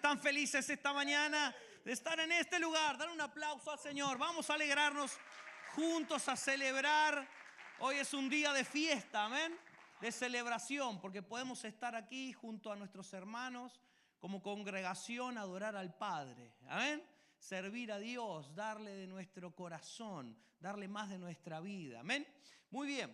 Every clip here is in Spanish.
están felices esta mañana de estar en este lugar? Dar un aplauso al Señor. Vamos a alegrarnos juntos a celebrar. Hoy es un día de fiesta, amén, de celebración, porque podemos estar aquí junto a nuestros hermanos como congregación, adorar al Padre, amén, servir a Dios, darle de nuestro corazón, darle más de nuestra vida, amén. Muy bien,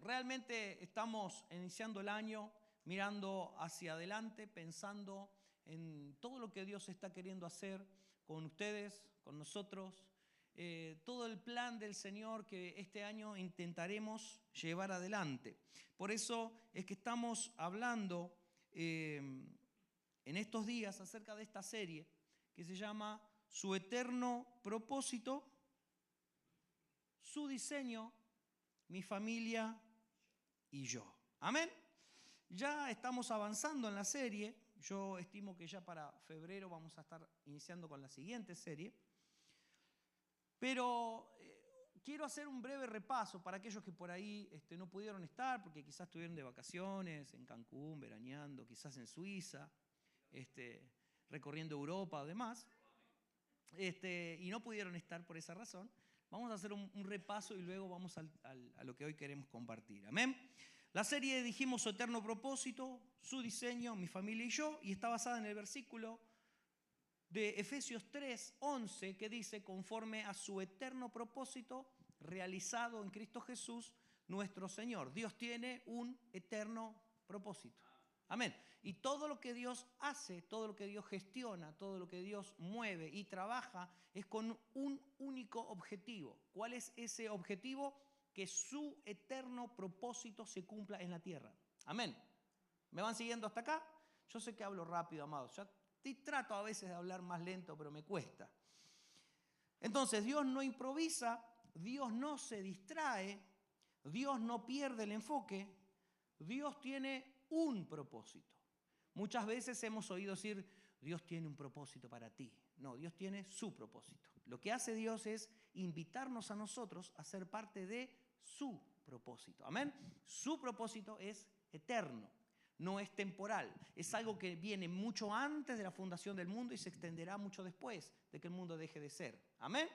realmente estamos iniciando el año mirando hacia adelante, pensando en todo lo que Dios está queriendo hacer con ustedes, con nosotros, todo el plan del Señor que este año intentaremos llevar adelante. Por eso es que estamos hablando en estos días acerca de esta serie que se llama Su eterno propósito, su diseño, mi familia y yo. Amén. Ya estamos avanzando en la serie. Yo estimo que ya para febrero vamos a estar iniciando con la siguiente serie. Pero quiero hacer un breve repaso para aquellos que por ahí no pudieron estar, porque quizás estuvieron de vacaciones en Cancún, veraneando, quizás en Suiza, recorriendo Europa o demás, y no pudieron estar por esa razón. Vamos a hacer un repaso y luego vamos a lo que hoy queremos compartir. Amén. La serie dijimos su eterno propósito, su diseño, mi familia y yo, y está basada en el versículo de Efesios 3:11 que dice: conforme a su eterno propósito realizado en Cristo Jesús nuestro Señor. Dios tiene un eterno propósito. Amén. Y todo lo que Dios hace, todo lo que Dios gestiona, todo lo que Dios mueve y trabaja es con un único objetivo. ¿Cuál es ese objetivo? Que su eterno propósito se cumpla en la tierra. Amén. ¿Me van siguiendo hasta acá? Yo sé que hablo rápido, amados. Trato a veces de hablar más lento, pero me cuesta. Entonces, Dios no improvisa, Dios no se distrae, Dios no pierde el enfoque, Dios tiene un propósito. Muchas veces hemos oído decir, Dios tiene un propósito para ti. No, Dios tiene su propósito. Lo que hace Dios es invitarnos a nosotros a ser parte de su propósito. Amén. Su propósito es eterno. No es temporal, es algo que viene mucho antes de la fundación del mundo y se extenderá mucho después de que el mundo deje de ser. Amén.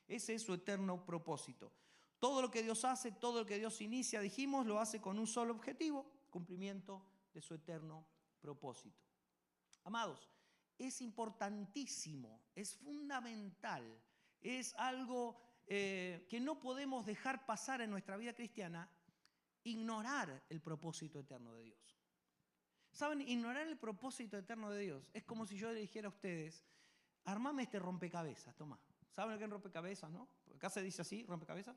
Ese es su eterno propósito. Todo lo que Dios hace, todo lo que Dios inicia, dijimos, lo hace con un solo objetivo: cumplimiento de su eterno propósito. Amados, es importantísimo, es fundamental, es algo que no podemos dejar pasar en nuestra vida cristiana, ignorar el propósito eterno de Dios. ¿Saben? Ignorar el propósito eterno de Dios es como si yo le dijera a ustedes: armame este rompecabezas, toma. ¿Saben lo que es rompecabezas, no? Acá se dice así, rompecabezas.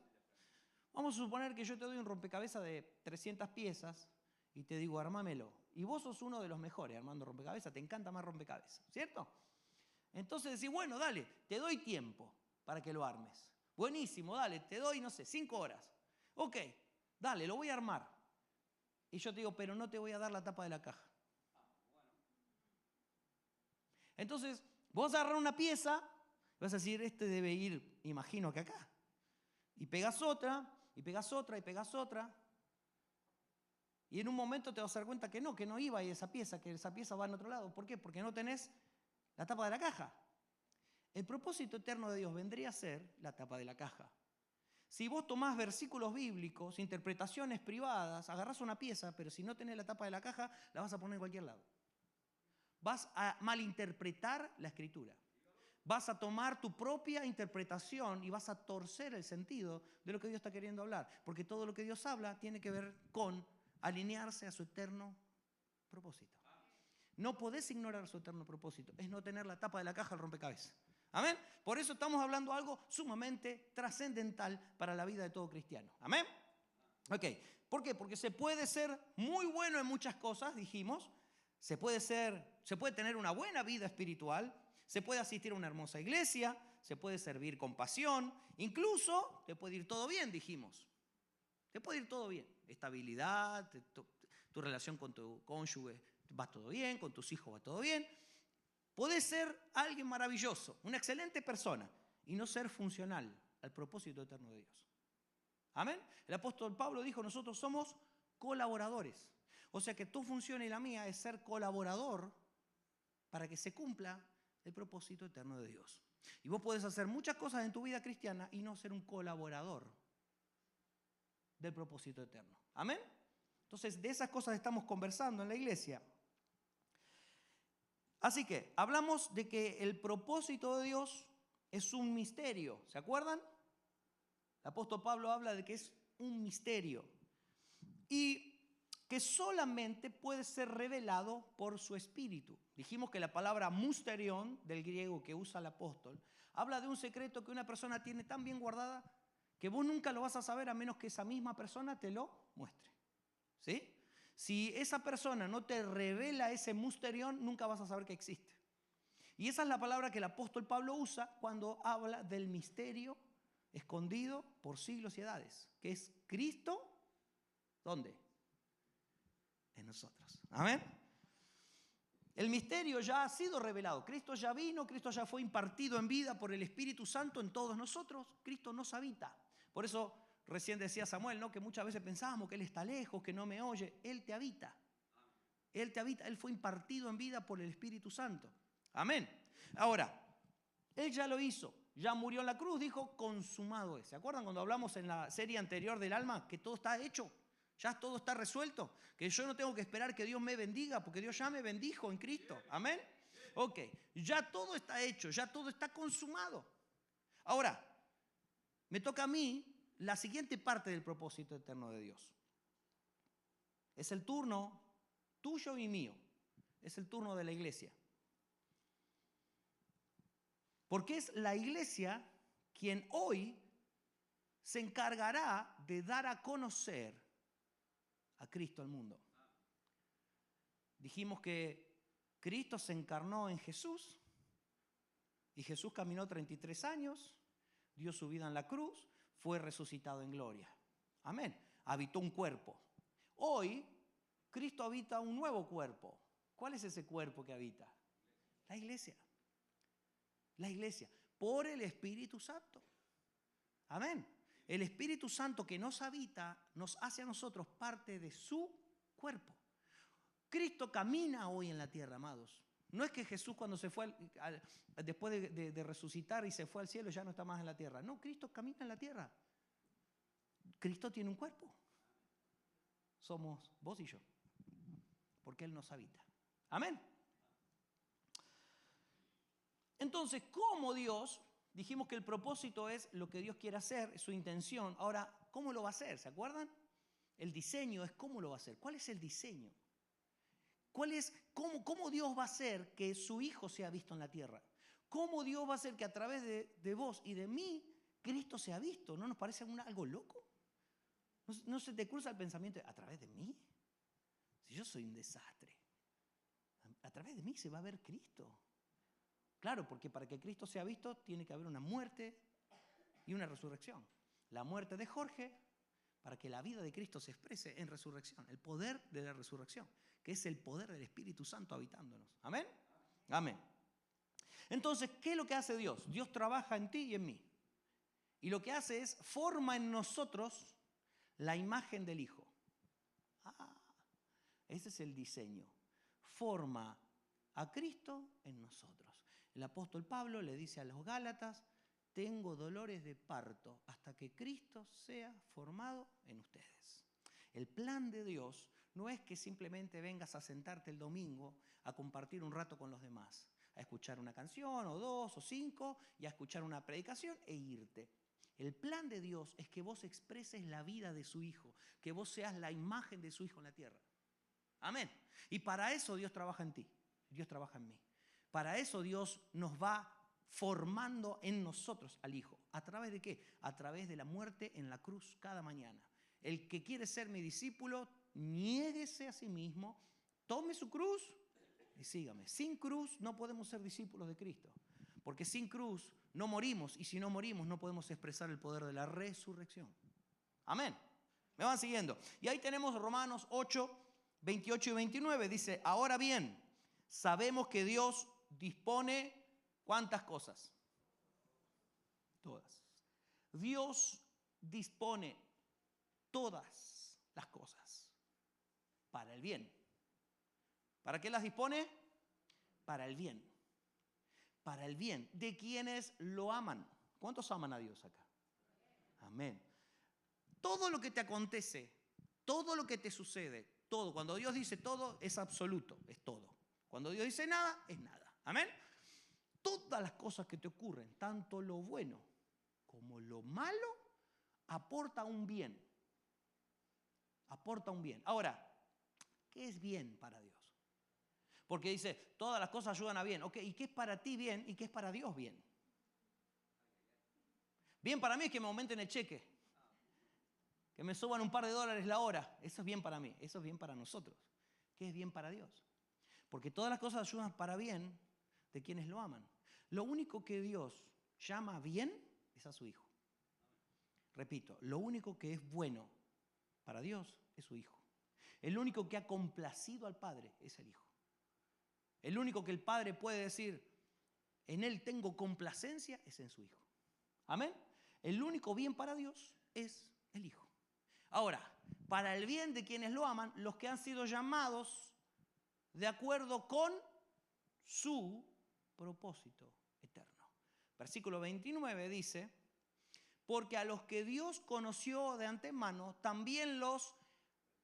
Vamos a suponer que yo te doy un rompecabezas de 300 piezas y te digo, armámelo. Y vos sos uno de los mejores armando rompecabezas, te encanta más rompecabezas, ¿cierto? Entonces decís, bueno, dale, te doy tiempo para que lo armes. Buenísimo, dale, te doy, no sé, 5 horas. Ok, dale, lo voy a armar. Y yo te digo, pero no te voy a dar la tapa de la caja. Entonces, vos agarrás una pieza, vas a decir, este debe ir, imagino que acá. Y pegas otra, y pegas otra, y pegas otra. Y en un momento te vas a dar cuenta que no iba ahí esa pieza, que esa pieza va en otro lado. ¿Por qué? Porque no tenés la tapa de la caja. El propósito eterno de Dios vendría a ser la tapa de la caja. Si vos tomás versículos bíblicos, interpretaciones privadas, agarrás una pieza, pero si no tenés la tapa de la caja, la vas a poner en cualquier lado. Vas a malinterpretar la Escritura. Vas a tomar tu propia interpretación y vas a torcer el sentido de lo que Dios está queriendo hablar. Porque todo lo que Dios habla tiene que ver con alinearse a su eterno propósito. No podés ignorar su eterno propósito. Es no tener la tapa de la caja del rompecabezas. Amén. Por eso estamos hablando de algo sumamente trascendental para la vida de todo cristiano. Amén. Ok. ¿Por qué? Porque se puede ser muy bueno en muchas cosas, dijimos. Se puede tener una buena vida espiritual, se puede asistir a una hermosa iglesia, se puede servir con pasión, incluso te puede ir todo bien, dijimos. Te puede ir todo bien. Estabilidad, tu relación con tu cónyuge va todo bien, con tus hijos va todo bien. Podés ser alguien maravilloso, una excelente persona, y no ser funcional al propósito eterno de Dios. Amén. El apóstol Pablo dijo, nosotros somos colaboradores. O sea que tu función y la mía es ser colaborador para que se cumpla el propósito eterno de Dios. Y vos podés hacer muchas cosas en tu vida cristiana y no ser un colaborador del propósito eterno. ¿Amén? Entonces, de esas cosas estamos conversando en la iglesia. Así que hablamos de que el propósito de Dios es un misterio. ¿Se acuerdan? El apóstol Pablo habla de que es un misterio y que solamente puede ser revelado por su espíritu. Dijimos que la palabra mysterion, del griego que usa el apóstol, habla de un secreto que una persona tiene tan bien guardada que vos nunca lo vas a saber a menos que esa misma persona te lo muestre. ¿Sí? Si esa persona no te revela ese mysterion, nunca vas a saber que existe. Y esa es la palabra que el apóstol Pablo usa cuando habla del misterio escondido por siglos y edades, que es Cristo, ¿dónde? En nosotros. Amén. El misterio ya ha sido revelado. Cristo ya vino, Cristo ya fue impartido en vida por el Espíritu Santo en todos nosotros. Cristo nos habita. Por eso recién decía Samuel, ¿no?, que muchas veces pensábamos que Él está lejos, que no me oye. Él te habita. Él te habita. Él fue impartido en vida por el Espíritu Santo. Amén. Ahora, Él ya lo hizo. Ya murió en la cruz, dijo, consumado es. ¿Se acuerdan cuando hablamos en la serie anterior del alma que todo está hecho? Ya todo está resuelto, que yo no tengo que esperar que Dios me bendiga, porque Dios ya me bendijo en Cristo. Amén. Ok, ya todo está hecho, ya todo está consumado. Ahora, me toca a mí la siguiente parte del propósito eterno de Dios. Es el turno tuyo y mío. Es el turno de la iglesia. Porque es la iglesia quien hoy se encargará de dar a conocer a Cristo al mundo. Dijimos que Cristo se encarnó en Jesús y Jesús caminó 33 años, dio su vida en la cruz, fue resucitado en gloria. Amén. Habitó un cuerpo. Hoy Cristo habita un nuevo cuerpo. ¿Cuál es ese cuerpo que habita? La iglesia. La iglesia, por el Espíritu Santo. Amén. El Espíritu Santo que nos habita nos hace a nosotros parte de su cuerpo. Cristo camina hoy en la tierra, amados. No es que Jesús cuando se fue, después de resucitar y se fue al cielo, ya no está más en la tierra. No, Cristo camina en la tierra. Cristo tiene un cuerpo. Somos vos y yo. Porque Él nos habita. Amén. Entonces, ¿cómo Dios? Dijimos que el propósito es lo que Dios quiere hacer, es su intención. Ahora, ¿cómo lo va a hacer? ¿Se acuerdan? El diseño es cómo lo va a hacer. ¿Cuál es el diseño? ¿Cómo Dios va a hacer que su Hijo sea visto en la tierra? ¿Cómo Dios va a hacer que a través de vos y de mí Cristo sea visto? ¿No nos parece algo loco? ¿No se te cruza el pensamiento a través de mí? Si yo soy un desastre, a través de mí se va a ver Cristo. Claro, porque para que Cristo sea visto tiene que haber una muerte y una resurrección. La muerte de Jorge para que la vida de Cristo se exprese en resurrección. El poder de la resurrección, que es el poder del Espíritu Santo habitándonos. ¿Amén? Amén. Entonces, ¿qué es lo que hace Dios? Dios trabaja en ti y en mí. Y lo que hace es forma en nosotros la imagen del Hijo. Ese es el diseño. Forma a Cristo en nosotros. El apóstol Pablo le dice a los Gálatas, tengo dolores de parto hasta que Cristo sea formado en ustedes. El plan de Dios no es que simplemente vengas a sentarte el domingo a compartir un rato con los demás, a escuchar una canción o 2 o 5 y a escuchar una predicación e irte. El plan de Dios es que vos expreses la vida de su Hijo, que vos seas la imagen de su Hijo en la tierra. Amén. Y para eso Dios trabaja en ti, Dios trabaja en mí. Para eso Dios nos va formando en nosotros al Hijo. ¿A través de qué? A través de la muerte en la cruz cada mañana. El que quiere ser mi discípulo, niéguese a sí mismo, tome su cruz y sígame. Sin cruz no podemos ser discípulos de Cristo. Porque sin cruz no morimos y si no morimos no podemos expresar el poder de la resurrección. Amén. ¿Me van siguiendo? Y ahí tenemos Romanos 8, 28 y 29. Dice, ahora bien, sabemos que Dios dispone ¿cuántas cosas? Todas. Dios dispone todas las cosas para el bien. ¿Para qué las dispone? para el bien. Para el bien de quienes lo aman. ¿Cuántos aman a Dios acá? Amén. Todo lo que te acontece, todo lo que te sucede, todo. Cuando Dios dice todo, es absoluto, es todo. Cuando Dios dice nada, es nada. Amén. Todas las cosas que te ocurren, tanto lo bueno como lo malo, aporta un bien. Aporta un bien. Ahora, ¿qué es bien para Dios? Porque dice, todas las cosas ayudan a bien. Ok, ¿y qué es para ti bien y qué es para Dios bien? Bien para mí es que me aumenten el cheque. Que me suban un par de dólares la hora. Eso es bien para mí. Eso es bien para nosotros. ¿Qué es bien para Dios? Porque todas las cosas ayudan para bien de quienes lo aman. Lo único que Dios llama bien es a su Hijo. Repito, lo único que es bueno para Dios es su Hijo. El único que ha complacido al Padre es el Hijo. El único que el Padre puede decir, en Él tengo complacencia, es en su Hijo. Amén. El único bien para Dios es el Hijo. Ahora, para el bien de quienes lo aman, los que han sido llamados de acuerdo con su propósito eterno. Versículo 29 dice, porque a los que Dios conoció de antemano, también los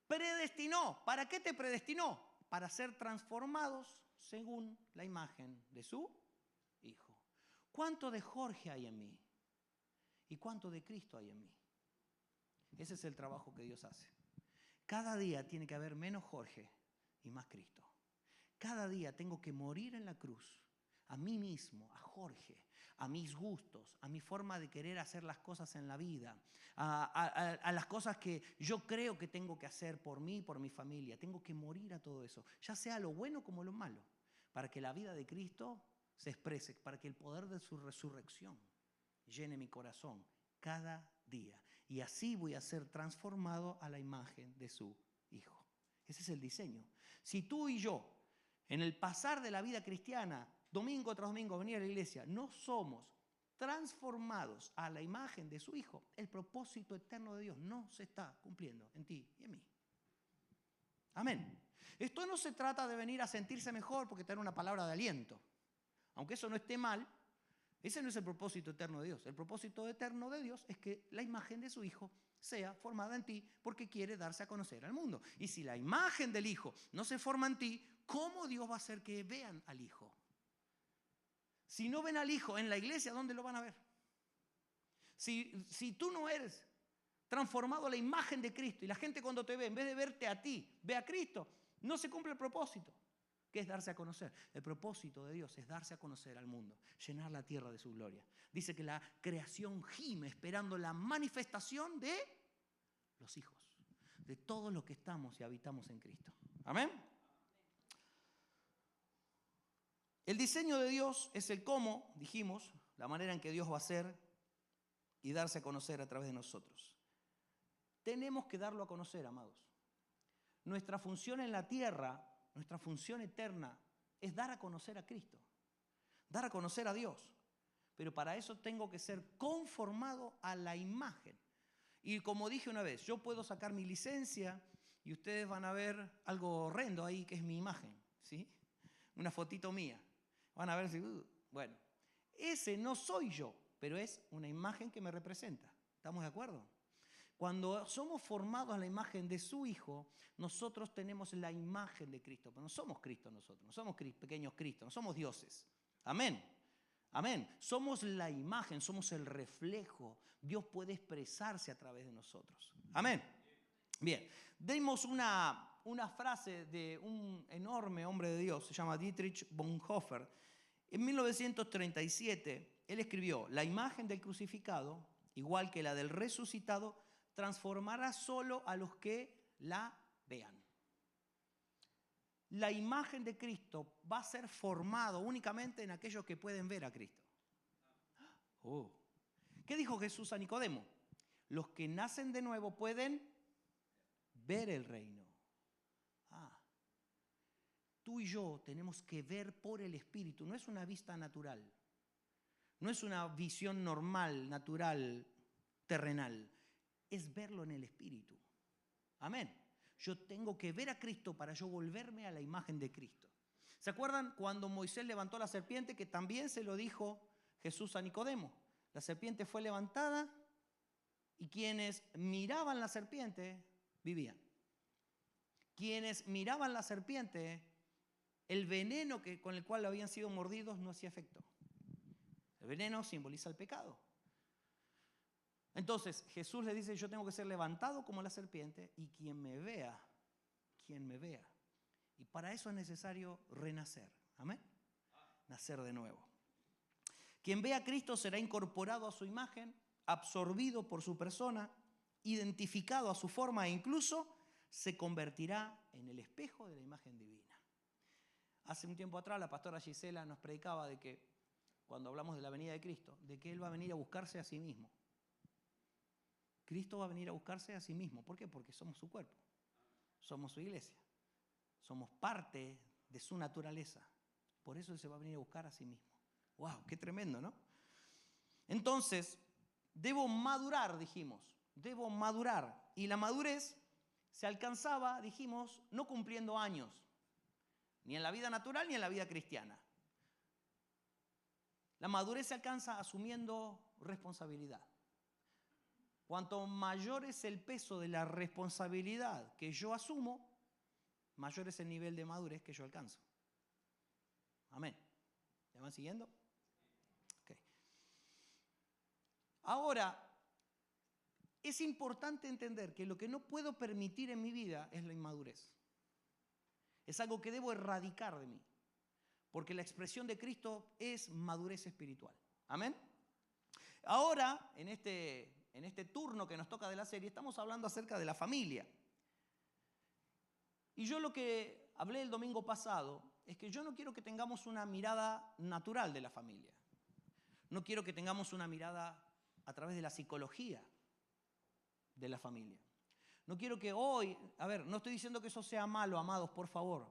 predestinó. ¿Para qué te predestinó? Para ser transformados según la imagen de su Hijo. ¿Cuánto de Jorge hay en mí? ¿Y cuánto de Cristo hay en mí? Ese es el trabajo que Dios hace. Cada día tiene que haber menos Jorge y más Cristo. Cada día tengo que morir en la cruz a mí mismo, a Jorge, a mis gustos, a mi forma de querer hacer las cosas en la vida, a las cosas que yo creo que tengo que hacer por mí y por mi familia. Tengo que morir a todo eso, ya sea lo bueno como lo malo, para que la vida de Cristo se exprese, para que el poder de su resurrección llene mi corazón cada día. Y así voy a ser transformado a la imagen de su Hijo. Ese es el diseño. Si tú y yo, en el pasar de la vida cristiana, domingo tras domingo, venir a la iglesia, no somos transformados a la imagen de su Hijo, el propósito eterno de Dios no se está cumpliendo en ti y en mí. Amén. Esto no se trata de venir a sentirse mejor porque tener una palabra de aliento. Aunque eso no esté mal, ese no es el propósito eterno de Dios. El propósito eterno de Dios es que la imagen de su Hijo sea formada en ti porque quiere darse a conocer al mundo. Y si la imagen del Hijo no se forma en ti, ¿cómo Dios va a hacer que vean al Hijo? Si no ven al Hijo en la iglesia, ¿dónde lo van a ver? Si tú no eres transformado a la imagen de Cristo y la gente cuando te ve, en vez de verte a ti, ve a Cristo, no se cumple el propósito, que es darse a conocer. El propósito de Dios es darse a conocer al mundo, llenar la tierra de su gloria. Dice que la creación gime esperando la manifestación de los hijos, de todos los que estamos y habitamos en Cristo. Amén. El diseño de Dios es el cómo, dijimos, la manera en que Dios va a ser y darse a conocer a través de nosotros. Tenemos que darlo a conocer, amados. Nuestra función en la tierra, nuestra función eterna, es dar a conocer a Cristo, dar a conocer a Dios. Pero para eso tengo que ser conformado a la imagen. Y como dije una vez, yo puedo sacar mi licencia y ustedes van a ver algo horrendo ahí que es mi imagen, ¿sí? Una fotito mía. Van a ver si, bueno, ese no soy yo, pero es una imagen que me representa. ¿Estamos de acuerdo? Cuando somos formados a la imagen de su Hijo, nosotros tenemos la imagen de Cristo. Pero no somos Cristo nosotros, no somos pequeños Cristos, no somos dioses. Amén. Amén. Somos la imagen, somos el reflejo. Dios puede expresarse a través de nosotros. Amén. Bien, dimos una frase de un enorme hombre de Dios, se llama Dietrich Bonhoeffer. En 1937, él escribió, la imagen del crucificado, igual que la del resucitado, transformará solo a los que la vean. La imagen de Cristo va a ser formado únicamente en aquellos que pueden ver a Cristo. Oh. ¿Qué dijo Jesús a Nicodemo? Los que nacen de nuevo pueden ver el reino. Tú y yo tenemos que ver por el Espíritu. No es una vista natural. No es una visión normal, natural, terrenal. Es verlo en el Espíritu. Amén. Yo tengo que ver a Cristo para yo volverme a la imagen de Cristo. ¿Se acuerdan cuando Moisés levantó la serpiente? Que también se lo dijo Jesús a Nicodemo. La serpiente fue levantada y quienes miraban la serpiente vivían. Quienes miraban la serpiente, el veneno con el cual habían sido mordidos no hacía efecto. El veneno simboliza el pecado. Entonces Jesús le dice, yo tengo que ser levantado como la serpiente y quien me vea. Y para eso es necesario renacer. ¿Amén? Nacer de nuevo. Quien vea a Cristo será incorporado a su imagen, absorbido por su persona, identificado a su forma e incluso se convertirá en el espejo de la imagen divina. Hace un tiempo atrás la pastora Gisela nos predicaba de que, cuando hablamos de la venida de Cristo, de que Él va a venir a buscarse a sí mismo. Cristo va a venir a buscarse a sí mismo. ¿Por qué? Porque somos su cuerpo, somos su iglesia, somos parte de su naturaleza. Por eso Él se va a venir a buscar a sí mismo. ¡Wow! ¡Qué tremendo!, ¿no? Entonces, debo madurar, dijimos. Debo madurar. Y la madurez se alcanzaba, dijimos, no cumpliendo años. Ni en la vida natural ni en la vida cristiana. La madurez se alcanza asumiendo responsabilidad. Cuanto mayor es el peso de la responsabilidad que yo asumo, mayor es el nivel de madurez que yo alcanzo. Amén. ¿Me van siguiendo? Okay. Ahora, es importante entender que lo que no puedo permitir en mi vida es la inmadurez. Es algo que debo erradicar de mí. Porque la expresión de Cristo es madurez espiritual. Amén. Ahora, en este turno que nos toca de la serie, estamos hablando acerca de la familia. Y yo lo que hablé el domingo pasado es que yo no quiero que tengamos una mirada natural de la familia. No quiero que tengamos una mirada a través de la psicología de la familia. No quiero que hoy, no estoy diciendo que eso sea malo, amados, por favor.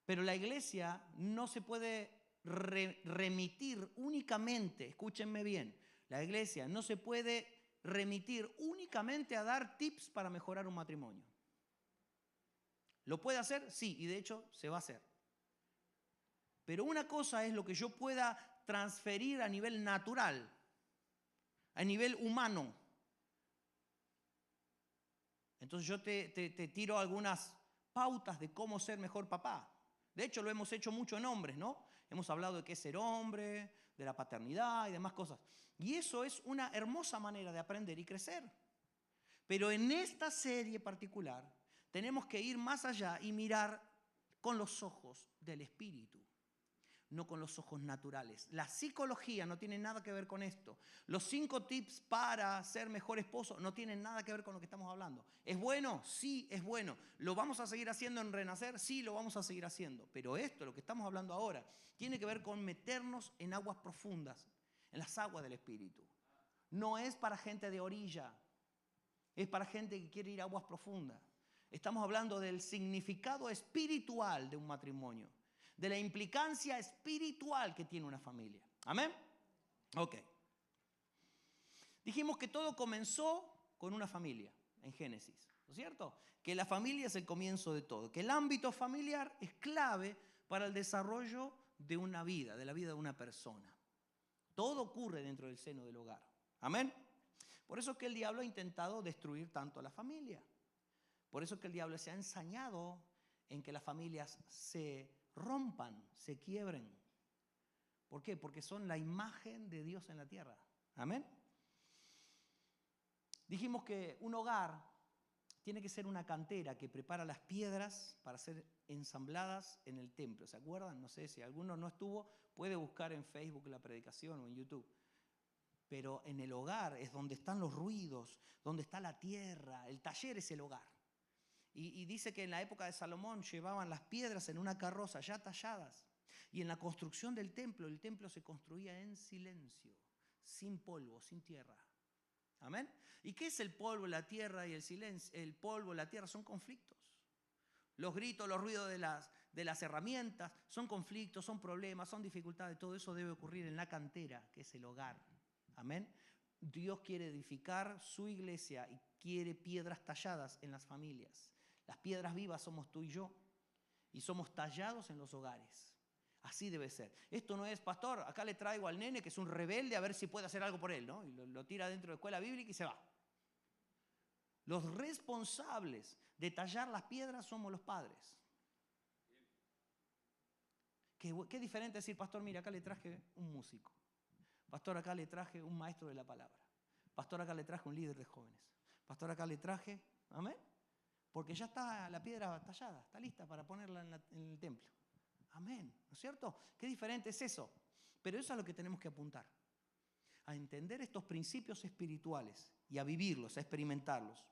Pero la iglesia no se puede remitir únicamente, escúchenme bien, la iglesia no se puede remitir únicamente a dar tips para mejorar un matrimonio. ¿Lo puede hacer? Sí, y de hecho se va a hacer. Pero una cosa es lo que yo pueda transferir a nivel natural, a nivel humano. Entonces yo te tiro algunas pautas de cómo ser mejor papá. De hecho, lo hemos hecho mucho en hombres, ¿no? Hemos hablado de qué es ser hombre, de la paternidad y demás cosas. Y eso es una hermosa manera de aprender y crecer. Pero en esta serie particular tenemos que ir más allá y mirar con los ojos del espíritu, no con los ojos naturales. La psicología no tiene nada que ver con esto. Los 5 tips para ser mejor esposo no tienen nada que ver con lo que estamos hablando. ¿Es bueno? Sí, es bueno. ¿Lo vamos a seguir haciendo en Renacer? Sí, lo vamos a seguir haciendo. Pero esto, lo que estamos hablando ahora, tiene que ver con meternos en aguas profundas, en las aguas del espíritu. No es para gente de orilla, es para gente que quiere ir a aguas profundas. Estamos hablando del significado espiritual de un matrimonio, de la implicancia espiritual que tiene una familia. ¿Amén? Ok. Dijimos que todo comenzó con una familia en Génesis, ¿no es cierto? Que la familia es el comienzo de todo, que el ámbito familiar es clave para el desarrollo de una vida, de la vida de una persona. Todo ocurre dentro del seno del hogar. ¿Amén? Por eso es que el diablo ha intentado destruir tanto a la familia. Por eso es que el diablo se ha ensañado en que las familias se rompan, se quiebren. ¿Por qué? Porque son la imagen de Dios en la tierra. ¿Amén? Dijimos que un hogar tiene que ser una cantera que prepara las piedras para ser ensambladas en el templo. ¿Se acuerdan? No sé, si alguno no estuvo, puede buscar en Facebook la predicación o en YouTube. Pero en el hogar es donde están los ruidos, donde está la tierra. El taller es el hogar. Y dice que en la época de Salomón llevaban las piedras en una carroza ya talladas. Y en la construcción del templo, el templo se construía en silencio, sin polvo, sin tierra. ¿Amén? ¿Y qué es el polvo, la tierra y el silencio? El polvo, la tierra son conflictos. Los gritos, los ruidos de las herramientas son conflictos, son problemas, son dificultades. Todo eso debe ocurrir en la cantera, que es el hogar. ¿Amén? Dios quiere edificar su iglesia y quiere piedras talladas en las familias. Las piedras vivas somos tú y yo. y somos tallados en los hogares. Así debe ser. Esto no es, pastor, acá le traigo al nene que es un rebelde a ver si puede hacer algo por él, ¿no? Y lo tira dentro de la escuela bíblica y se va. Los responsables de tallar las piedras somos los padres. Qué diferente decir, pastor, mira, acá le traje un músico. Pastor, acá le traje un maestro de la palabra. Pastor, acá le traje un líder de jóvenes. Pastor, acá le traje, amén, porque ya está la piedra tallada, está lista para ponerla en el templo. Amén, ¿no es cierto? Qué diferente es eso. Pero eso es a lo que tenemos que apuntar. A entender estos principios espirituales y a vivirlos, a experimentarlos.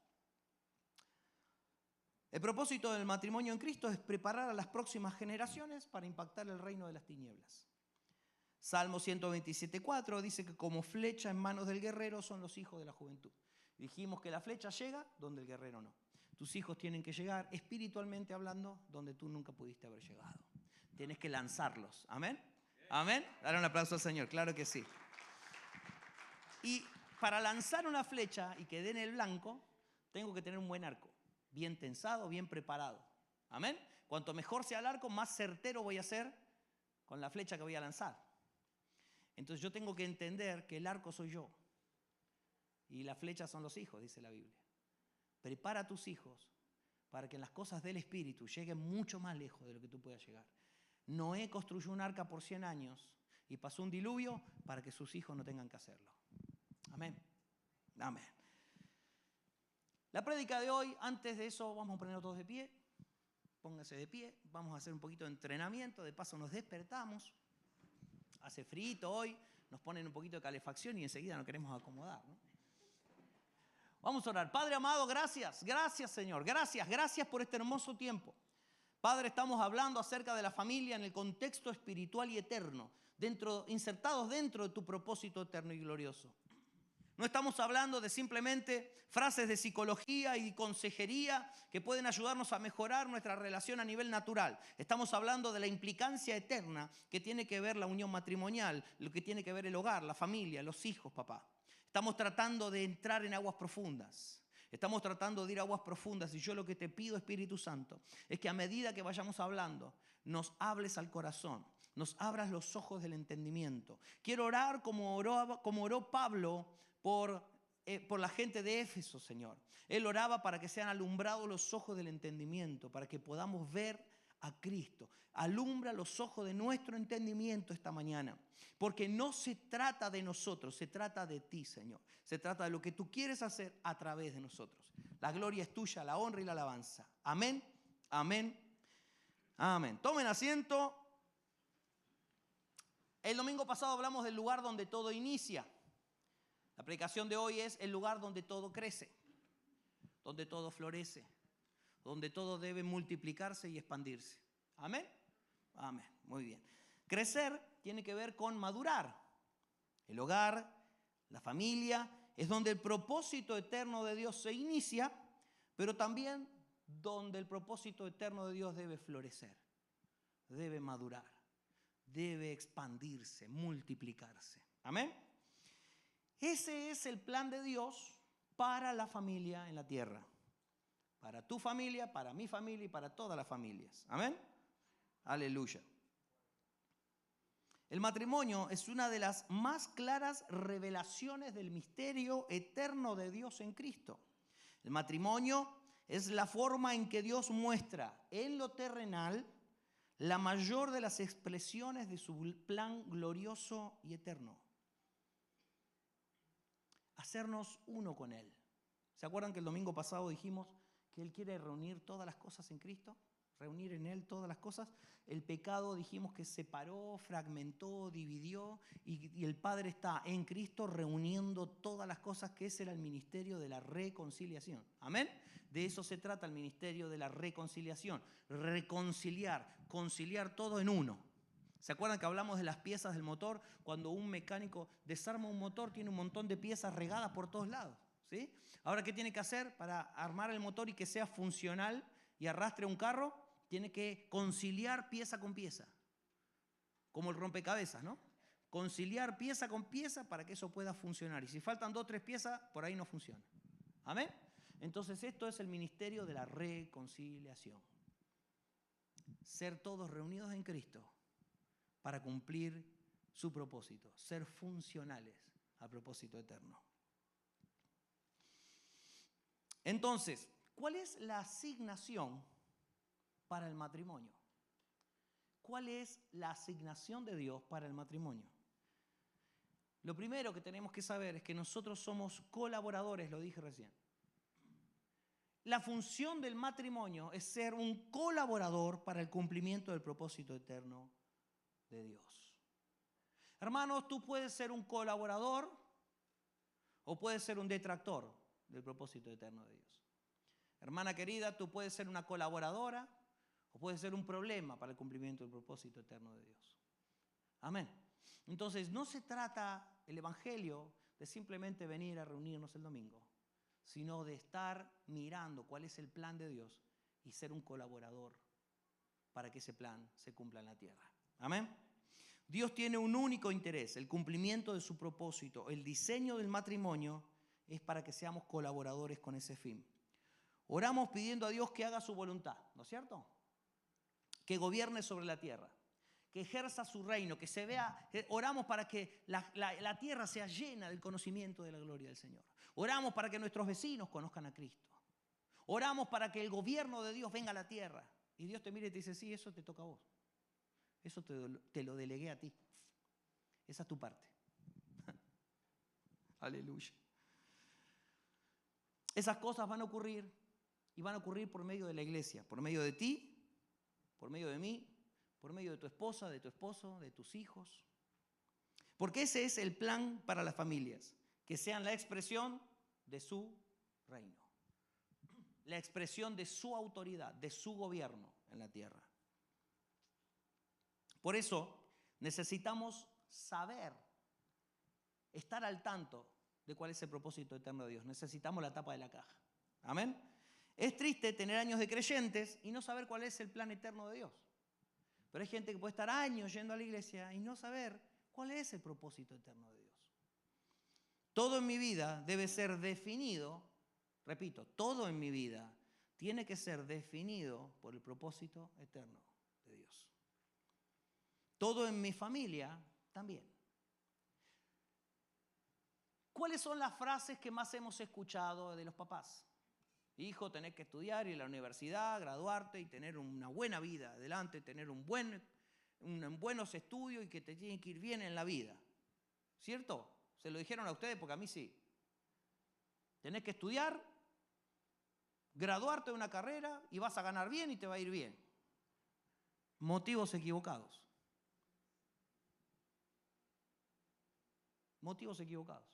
El propósito del matrimonio en Cristo es preparar a las próximas generaciones para impactar el reino de las tinieblas. Salmo 127:4 dice que como flecha en manos del guerrero son los hijos de la juventud. Dijimos que la flecha llega donde el guerrero no. Tus hijos tienen que llegar, espiritualmente hablando, donde tú nunca pudiste haber llegado. Tienes que lanzarlos. ¿Amén? ¿Amén? Dale un aplauso al Señor, claro que sí. Y para lanzar una flecha y que dé en el blanco, tengo que tener un buen arco. Bien tensado, bien preparado. ¿Amén? Cuanto mejor sea el arco, más certero voy a ser con la flecha que voy a lanzar. Entonces yo tengo que entender que el arco soy yo. Y la flecha son los hijos, dice la Biblia. Prepara a tus hijos para que en las cosas del Espíritu lleguen mucho más lejos de lo que tú puedas llegar. Noé construyó un arca por 100 años y pasó un diluvio para que sus hijos no tengan que hacerlo. Amén. Amén. La prédica de hoy, antes de eso, vamos a ponernos todos de pie. Pónganse de pie. Vamos a hacer un poquito de entrenamiento. De paso nos despertamos. Hace frío hoy. Nos ponen un poquito de calefacción y enseguida nos queremos acomodar, ¿no? Vamos a orar. Padre amado, gracias. Gracias, Señor. Gracias por este hermoso tiempo. Padre, estamos hablando acerca de la familia en el contexto espiritual y eterno, insertados dentro de tu propósito eterno y glorioso. No estamos hablando de simplemente frases de psicología y consejería que pueden ayudarnos a mejorar nuestra relación a nivel natural. Estamos hablando de la implicancia eterna que tiene que ver la unión matrimonial, lo que tiene que ver el hogar, la familia, los hijos, papá. Estamos tratando de entrar en aguas profundas. Estamos tratando de ir a aguas profundas y yo lo que te pido, Espíritu Santo, es que a medida que vayamos hablando, nos hables al corazón, nos abras los ojos del entendimiento. Quiero orar como oró Pablo por la gente de Éfeso, Señor. Él oraba para que sean alumbrados los ojos del entendimiento, para que podamos ver a Cristo. Alumbra los ojos de nuestro entendimiento esta mañana, porque no se trata de nosotros, se trata de ti, Señor. Se trata de lo que tú quieres hacer a través de nosotros. La gloria es tuya, la honra y la alabanza. Amén, amén, amén. Tomen asiento. El domingo pasado hablamos del lugar donde todo inicia. La predicación de hoy es el lugar donde todo crece, donde todo florece, donde todo debe multiplicarse y expandirse. ¿Amén? Amén. Muy bien. Crecer tiene que ver con madurar. El hogar, la familia, es donde el propósito eterno de Dios se inicia, pero también donde el propósito eterno de Dios debe florecer, debe madurar, debe expandirse, multiplicarse. ¿Amén? Ese es el plan de Dios para la familia en la tierra. Para tu familia, para mi familia y para todas las familias. Amén. Aleluya. El matrimonio es una de las más claras revelaciones del misterio eterno de Dios en Cristo. El matrimonio es la forma en que Dios muestra en lo terrenal la mayor de las expresiones de su plan glorioso y eterno. Hacernos uno con Él. ¿Se acuerdan que el domingo pasado dijimos que Él quiere reunir todas las cosas en Cristo? Reunir en Él todas las cosas. El pecado dijimos que separó, fragmentó, dividió y el Padre está en Cristo reuniendo todas las cosas, que ese era el ministerio de la reconciliación. ¿Amén? De eso se trata el ministerio de la reconciliación. Reconciliar, conciliar todo en uno. ¿Se acuerdan que hablamos de las piezas del motor? Cuando un mecánico desarma un motor, tiene un montón de piezas regadas por todos lados, ¿sí? Ahora, ¿qué tiene que hacer para armar el motor y que sea funcional y arrastre un carro? Tiene que conciliar pieza con pieza, como el rompecabezas, ¿no? Conciliar pieza con pieza para que eso pueda funcionar. Y si faltan 2 o 3 piezas, por ahí no funciona. ¿Amén? Entonces esto es el ministerio de la reconciliación. ser todos reunidos en Cristo para cumplir su propósito, ser funcionales al propósito eterno. Entonces, ¿cuál es la asignación para el matrimonio? ¿Cuál es la asignación de Dios para el matrimonio? Lo primero que tenemos que saber es que nosotros somos colaboradores, lo dije recién. La función del matrimonio es ser un colaborador para el cumplimiento del propósito eterno de Dios. Hermanos, tú puedes ser un colaborador o puedes ser un detractor del propósito eterno de Dios. Hermana querida, tú puedes ser una colaboradora o puedes ser un problema para el cumplimiento del propósito eterno de Dios. Amén. Entonces, no se trata el evangelio de simplemente venir a reunirnos el domingo, sino de estar mirando cuál es el plan de Dios y ser un colaborador para que ese plan se cumpla en la tierra. Amén. Dios tiene un único interés, el cumplimiento de su propósito. El diseño del matrimonio es para que seamos colaboradores con ese fin. Oramos pidiendo a Dios que haga su voluntad, ¿no es cierto? Que gobierne sobre la tierra, que ejerza su reino, que se vea. Oramos para que la tierra sea llena del conocimiento de la gloria del Señor. Oramos para que nuestros vecinos conozcan a Cristo. Oramos para que el gobierno de Dios venga a la tierra. Y Dios te mire y te dice, sí, eso te toca a vos. Eso te lo delegué a ti. Esa es tu parte. Aleluya. Esas cosas van a ocurrir y van a ocurrir por medio de la iglesia, por medio de ti, por medio de mí, por medio de tu esposa, de tu esposo, de tus hijos. Porque ese es el plan para las familias, que sean la expresión de su reino, la expresión de su autoridad, de su gobierno en la tierra. Por eso necesitamos saber, estar al tanto de cuál es el propósito eterno de Dios. Necesitamos la tapa de la caja. Amén. Es triste tener años de creyentes y no saber cuál es el plan eterno de Dios. Pero hay gente que puede estar años yendo a la iglesia y no saber cuál es el propósito eterno de Dios. Todo en mi vida debe ser definido, repito, todo en mi vida tiene que ser definido por el propósito eterno de Dios. Todo en mi familia también. ¿Cuáles son las frases que más hemos escuchado de los papás? Hijo, tenés que estudiar, ir a la universidad, graduarte y tener una buena vida adelante, tener buenos estudios y que te tiene que ir bien en la vida. ¿Cierto? Se lo dijeron a ustedes porque a mí sí. Tenés que estudiar, graduarte de una carrera y vas a ganar bien y te va a ir bien. Motivos equivocados. Motivos equivocados.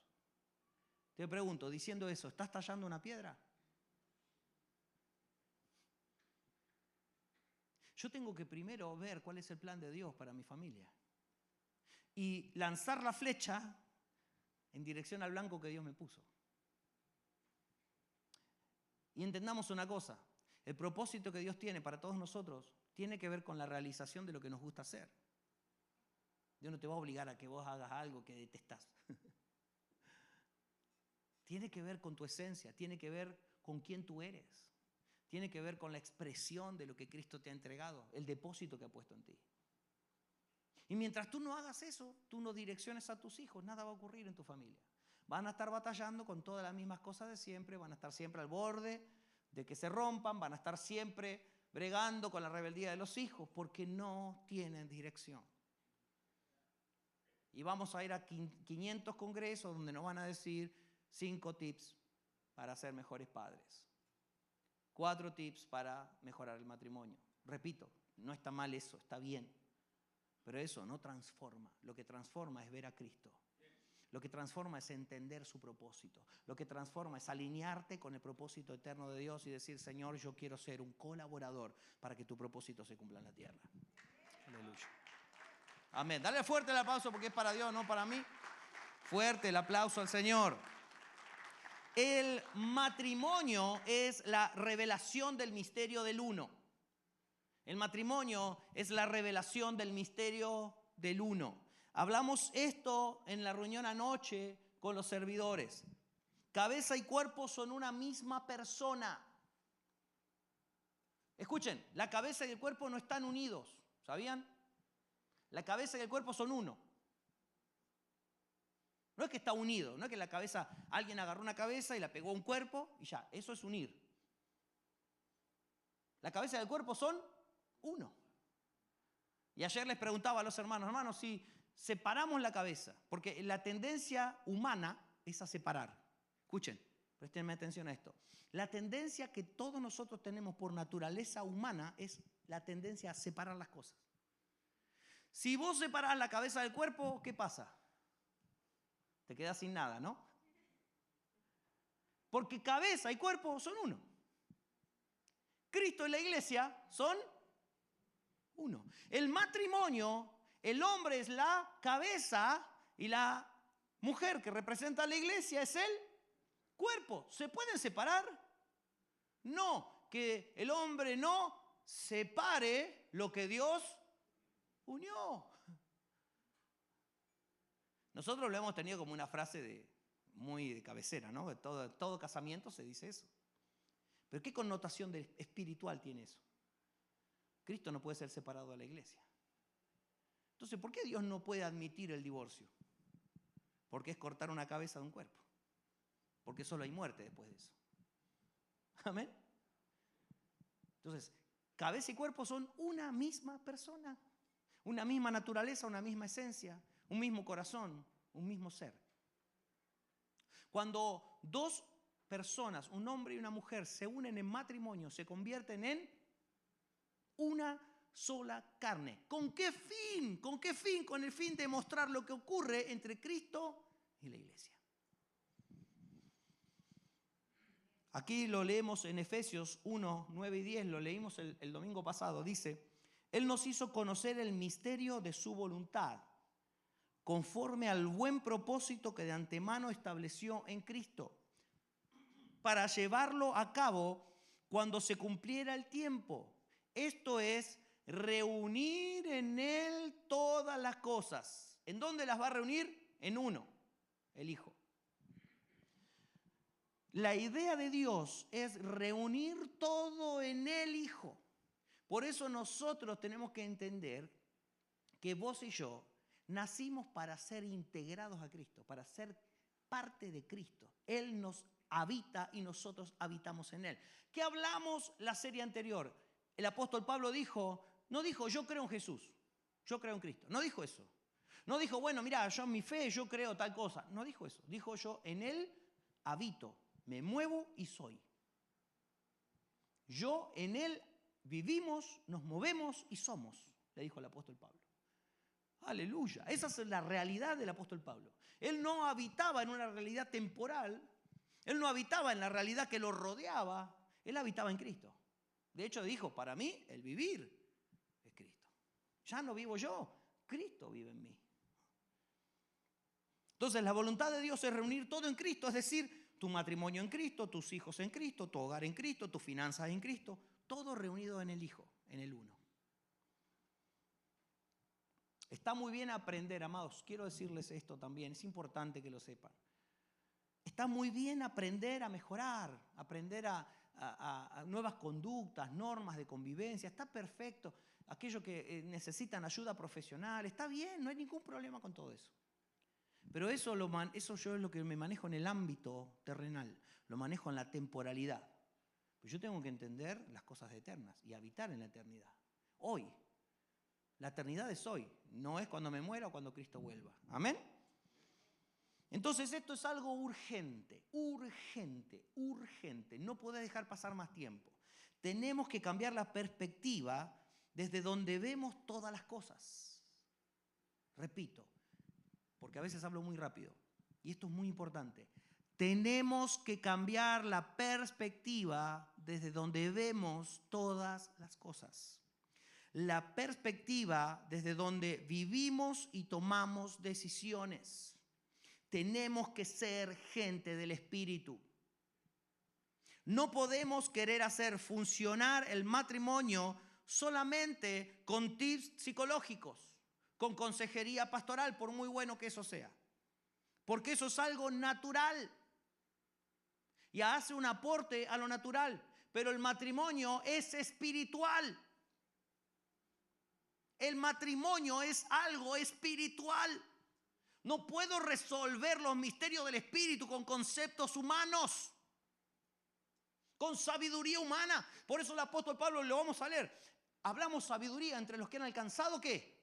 Te pregunto, diciendo eso, ¿estás tallando una piedra? Yo tengo que primero ver cuál es el plan de Dios para mi familia y lanzar la flecha en dirección al blanco que Dios me puso. Y entendamos una cosa, el propósito que Dios tiene para todos nosotros tiene que ver con la realización de lo que nos gusta hacer. Dios no te va a obligar a que vos hagas algo que detestás. Tiene que ver con tu esencia, tiene que ver con quién tú eres. Tiene que ver con la expresión de lo que Cristo te ha entregado, el depósito que ha puesto en ti. Y mientras tú no hagas eso, tú no direcciones a tus hijos, nada va a ocurrir en tu familia. Van a estar batallando con todas las mismas cosas de siempre, van a estar siempre al borde de que se rompan, van a estar siempre bregando con la rebeldía de los hijos porque no tienen dirección. Y vamos a ir a 500 congresos donde nos van a decir 5 tips para ser mejores padres. 4 tips para mejorar el matrimonio. Repito, no está mal eso, está bien. Pero eso no transforma. Lo que transforma es ver a Cristo. Lo que transforma es entender su propósito. Lo que transforma es alinearte con el propósito eterno de Dios y decir, Señor, yo quiero ser un colaborador para que tu propósito se cumpla en la tierra. Aleluya. Amén. Dale fuerte el aplauso porque es para Dios, no para mí. Fuerte el aplauso al Señor. El matrimonio es la revelación del misterio del uno. El matrimonio es la revelación del misterio del uno. Hablamos esto en la reunión anoche con los servidores. Cabeza y cuerpo son una misma persona. Escuchen, la cabeza y el cuerpo no están unidos, ¿sabían? La cabeza y el cuerpo son uno. No es que está unido, no es que la cabeza, alguien agarró una cabeza y la pegó a un cuerpo y ya, eso es unir. La cabeza y el cuerpo son uno. Y ayer les preguntaba a los hermanos, si separamos la cabeza, porque la tendencia humana es a separar. Escuchen, prestenme atención a esto. La tendencia que todos nosotros tenemos por naturaleza humana es la tendencia a separar las cosas. Si vos separás la cabeza del cuerpo, ¿qué pasa? Te quedas sin nada, ¿no? Porque cabeza y cuerpo son uno. Cristo y la iglesia son uno. El matrimonio, el hombre es la cabeza y la mujer que representa a la iglesia es el cuerpo. ¿Se pueden separar? No, que el hombre no separe lo que Dios unió. Nosotros lo hemos tenido como una frase muy de cabecera, ¿no? De todo casamiento se dice eso. Pero ¿qué connotación espiritual tiene eso? Cristo no puede ser separado de la iglesia. Entonces, ¿por qué Dios no puede admitir el divorcio? Porque es cortar una cabeza de un cuerpo. Porque solo hay muerte después de eso. Amén. Entonces, cabeza y cuerpo son una misma persona. Una misma naturaleza, una misma esencia. Un mismo corazón, un mismo ser. Cuando dos personas, un hombre y una mujer, se unen en matrimonio, se convierten en una sola carne. ¿Con qué fin? ¿Con qué fin? Con el fin de mostrar lo que ocurre entre Cristo y la iglesia. Aquí lo leemos en Efesios 1, 9 y 10, lo leímos el domingo pasado. Dice, Él nos hizo conocer el misterio de su voluntad, conforme al buen propósito que de antemano estableció en Cristo, para llevarlo a cabo cuando se cumpliera el tiempo. Esto es, reunir en Él todas las cosas. ¿En dónde las va a reunir? En uno, el Hijo. La idea de Dios es reunir todo en el Hijo. Por eso nosotros tenemos que entender que vos y yo nacimos para ser integrados a Cristo, para ser parte de Cristo. Él nos habita y nosotros habitamos en Él. ¿Qué hablamos la serie anterior? El apóstol Pablo no dijo yo creo en Jesús, yo creo en Cristo. No dijo eso. No dijo, bueno, mira, yo en mi fe yo creo tal cosa. No dijo eso. Dijo yo en Él habito, me muevo y soy. Yo en Él vivimos, nos movemos y somos, le dijo el apóstol Pablo. Aleluya. Esa es la realidad del apóstol Pablo. Él no habitaba en una realidad temporal. Él no habitaba en la realidad que lo rodeaba. Él habitaba en Cristo. De hecho dijo, para mí el vivir es Cristo. Ya no vivo yo, Cristo vive en mí. Entonces la voluntad de Dios es reunir todo en Cristo. Es decir, tu matrimonio en Cristo, tus hijos en Cristo, tu hogar en Cristo, tus finanzas en Cristo. Todo reunido en el Hijo, en el uno. Está muy bien aprender, amados, quiero decirles esto también, es importante que lo sepan. Está muy bien aprender a mejorar, aprender a nuevas conductas, normas de convivencia, está perfecto. Aquellos que necesitan ayuda profesional, está bien, no hay ningún problema con todo eso. Pero eso yo es lo que me manejo en el ámbito terrenal, lo manejo en la temporalidad. Pues yo tengo que entender las cosas eternas y habitar en la eternidad. Hoy. La eternidad es hoy, no es cuando me muera o cuando Cristo vuelva. ¿Amén? Entonces esto es algo urgente, urgente, urgente. No puede dejar pasar más tiempo. Tenemos que cambiar la perspectiva desde donde vemos todas las cosas. Repito, porque a veces hablo muy rápido y esto es muy importante. Tenemos que cambiar la perspectiva desde donde vemos todas las cosas. La perspectiva desde donde vivimos y tomamos decisiones. Tenemos que ser gente del Espíritu. No podemos querer hacer funcionar el matrimonio solamente con tips psicológicos, con consejería pastoral, por muy bueno que eso sea. Porque eso es algo natural y hace un aporte a lo natural. pero el matrimonio es espiritual. El matrimonio es algo espiritual. No puedo resolver los misterios del espíritu con conceptos humanos, con sabiduría humana. Por eso el apóstol Pablo, lo vamos a leer, hablamos sabiduría entre los que han alcanzado ¿qué?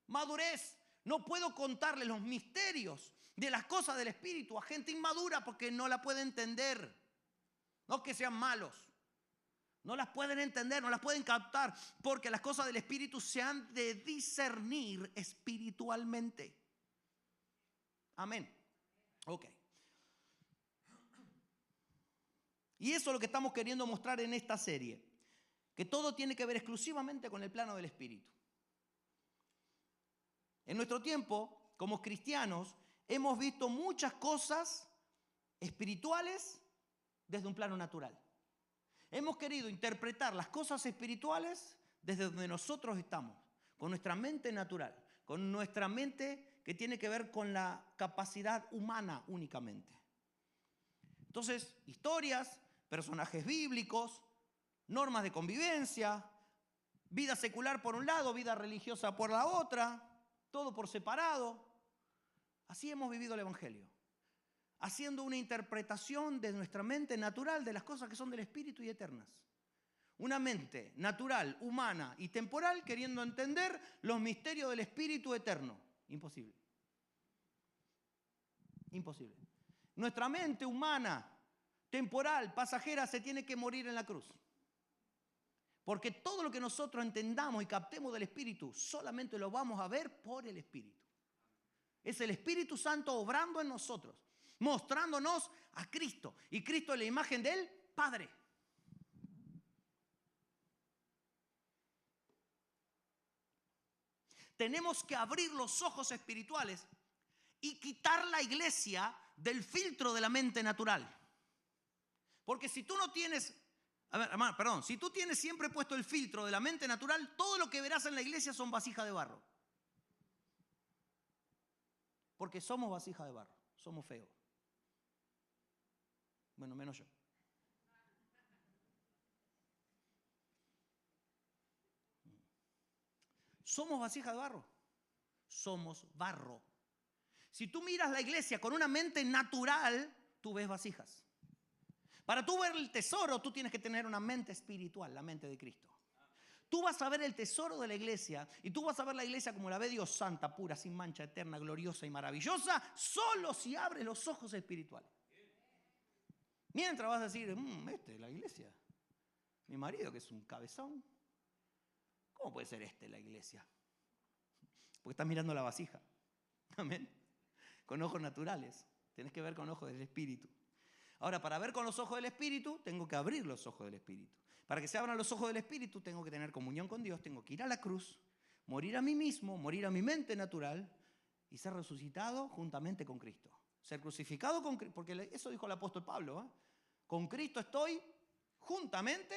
Madurez. No puedo contarle los misterios de las cosas del espíritu a gente inmadura porque no la puede entender. No que sean malos. No las pueden entender, no las pueden captar, porque las cosas del espíritu se han de discernir espiritualmente. Amén. Ok. Y eso es lo que estamos queriendo mostrar en esta serie. Que todo tiene que ver exclusivamente con el plano del espíritu. En nuestro tiempo, como cristianos, hemos visto muchas cosas espirituales desde un plano natural. Hemos querido interpretar las cosas espirituales desde donde nosotros estamos, con nuestra mente natural, con nuestra mente que tiene que ver con la capacidad humana únicamente. Entonces, historias, personajes bíblicos, normas de convivencia, vida secular por un lado, vida religiosa por la otra, todo por separado. Así hemos vivido el Evangelio, haciendo una interpretación de nuestra mente natural de las cosas que son del espíritu y eternas. Una mente natural, humana y temporal queriendo entender los misterios del espíritu eterno. Imposible. Imposible. Nuestra mente humana, temporal, pasajera, se tiene que morir en la cruz. Porque todo lo que nosotros entendamos y captemos del espíritu solamente lo vamos a ver por el espíritu. Es el Espíritu Santo obrando en nosotros, mostrándonos a Cristo. Y Cristo es la imagen del Padre. Tenemos que abrir los ojos espirituales y quitar la iglesia del filtro de la mente natural. Porque si tú no tienes, si tú tienes siempre puesto el filtro de la mente natural, todo lo que verás en la iglesia son vasijas de barro. Porque somos vasija de barro, somos feos. Bueno, menos yo. ¿Somos vasija de barro? Somos barro. Si tú miras la iglesia con una mente natural, tú ves vasijas. Para tú ver el tesoro, tú tienes que tener una mente espiritual, la mente de Cristo. Tú vas a ver el tesoro de la iglesia y tú vas a ver la iglesia como la ve Dios, santa, pura, sin mancha, eterna, gloriosa y maravillosa, solo si abres los ojos espirituales. Mientras vas a decir, la iglesia. Mi marido que es un cabezón. ¿Cómo puede ser la iglesia? Porque estás mirando la vasija. Amén. Con ojos naturales. Tienes que ver con ojos del espíritu. Ahora, para ver con los ojos del espíritu, tengo que abrir los ojos del espíritu. Para que se abran los ojos del espíritu, tengo que tener comunión con Dios, tengo que ir a la cruz, morir a mí mismo, morir a mi mente natural y ser resucitado juntamente con Cristo. Ser crucificado con Cristo, porque eso dijo el apóstol Pablo, ¿eh? Con Cristo estoy juntamente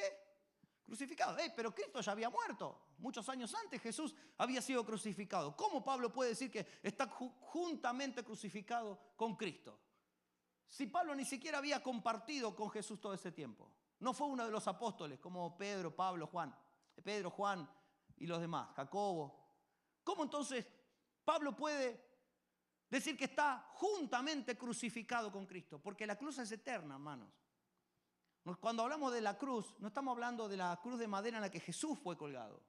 crucificado. Pero Cristo ya había muerto. Muchos años antes Jesús había sido crucificado. ¿Cómo Pablo puede decir que está juntamente crucificado con Cristo? Si Pablo ni siquiera había compartido con Jesús todo ese tiempo. No fue uno de los apóstoles como Pedro, Juan y los demás, Jacobo. ¿Cómo entonces Pablo puede decir que está juntamente crucificado con Cristo? Porque la cruz es eterna, hermanos. Cuando hablamos de la cruz, no estamos hablando de la cruz de madera en la que Jesús fue colgado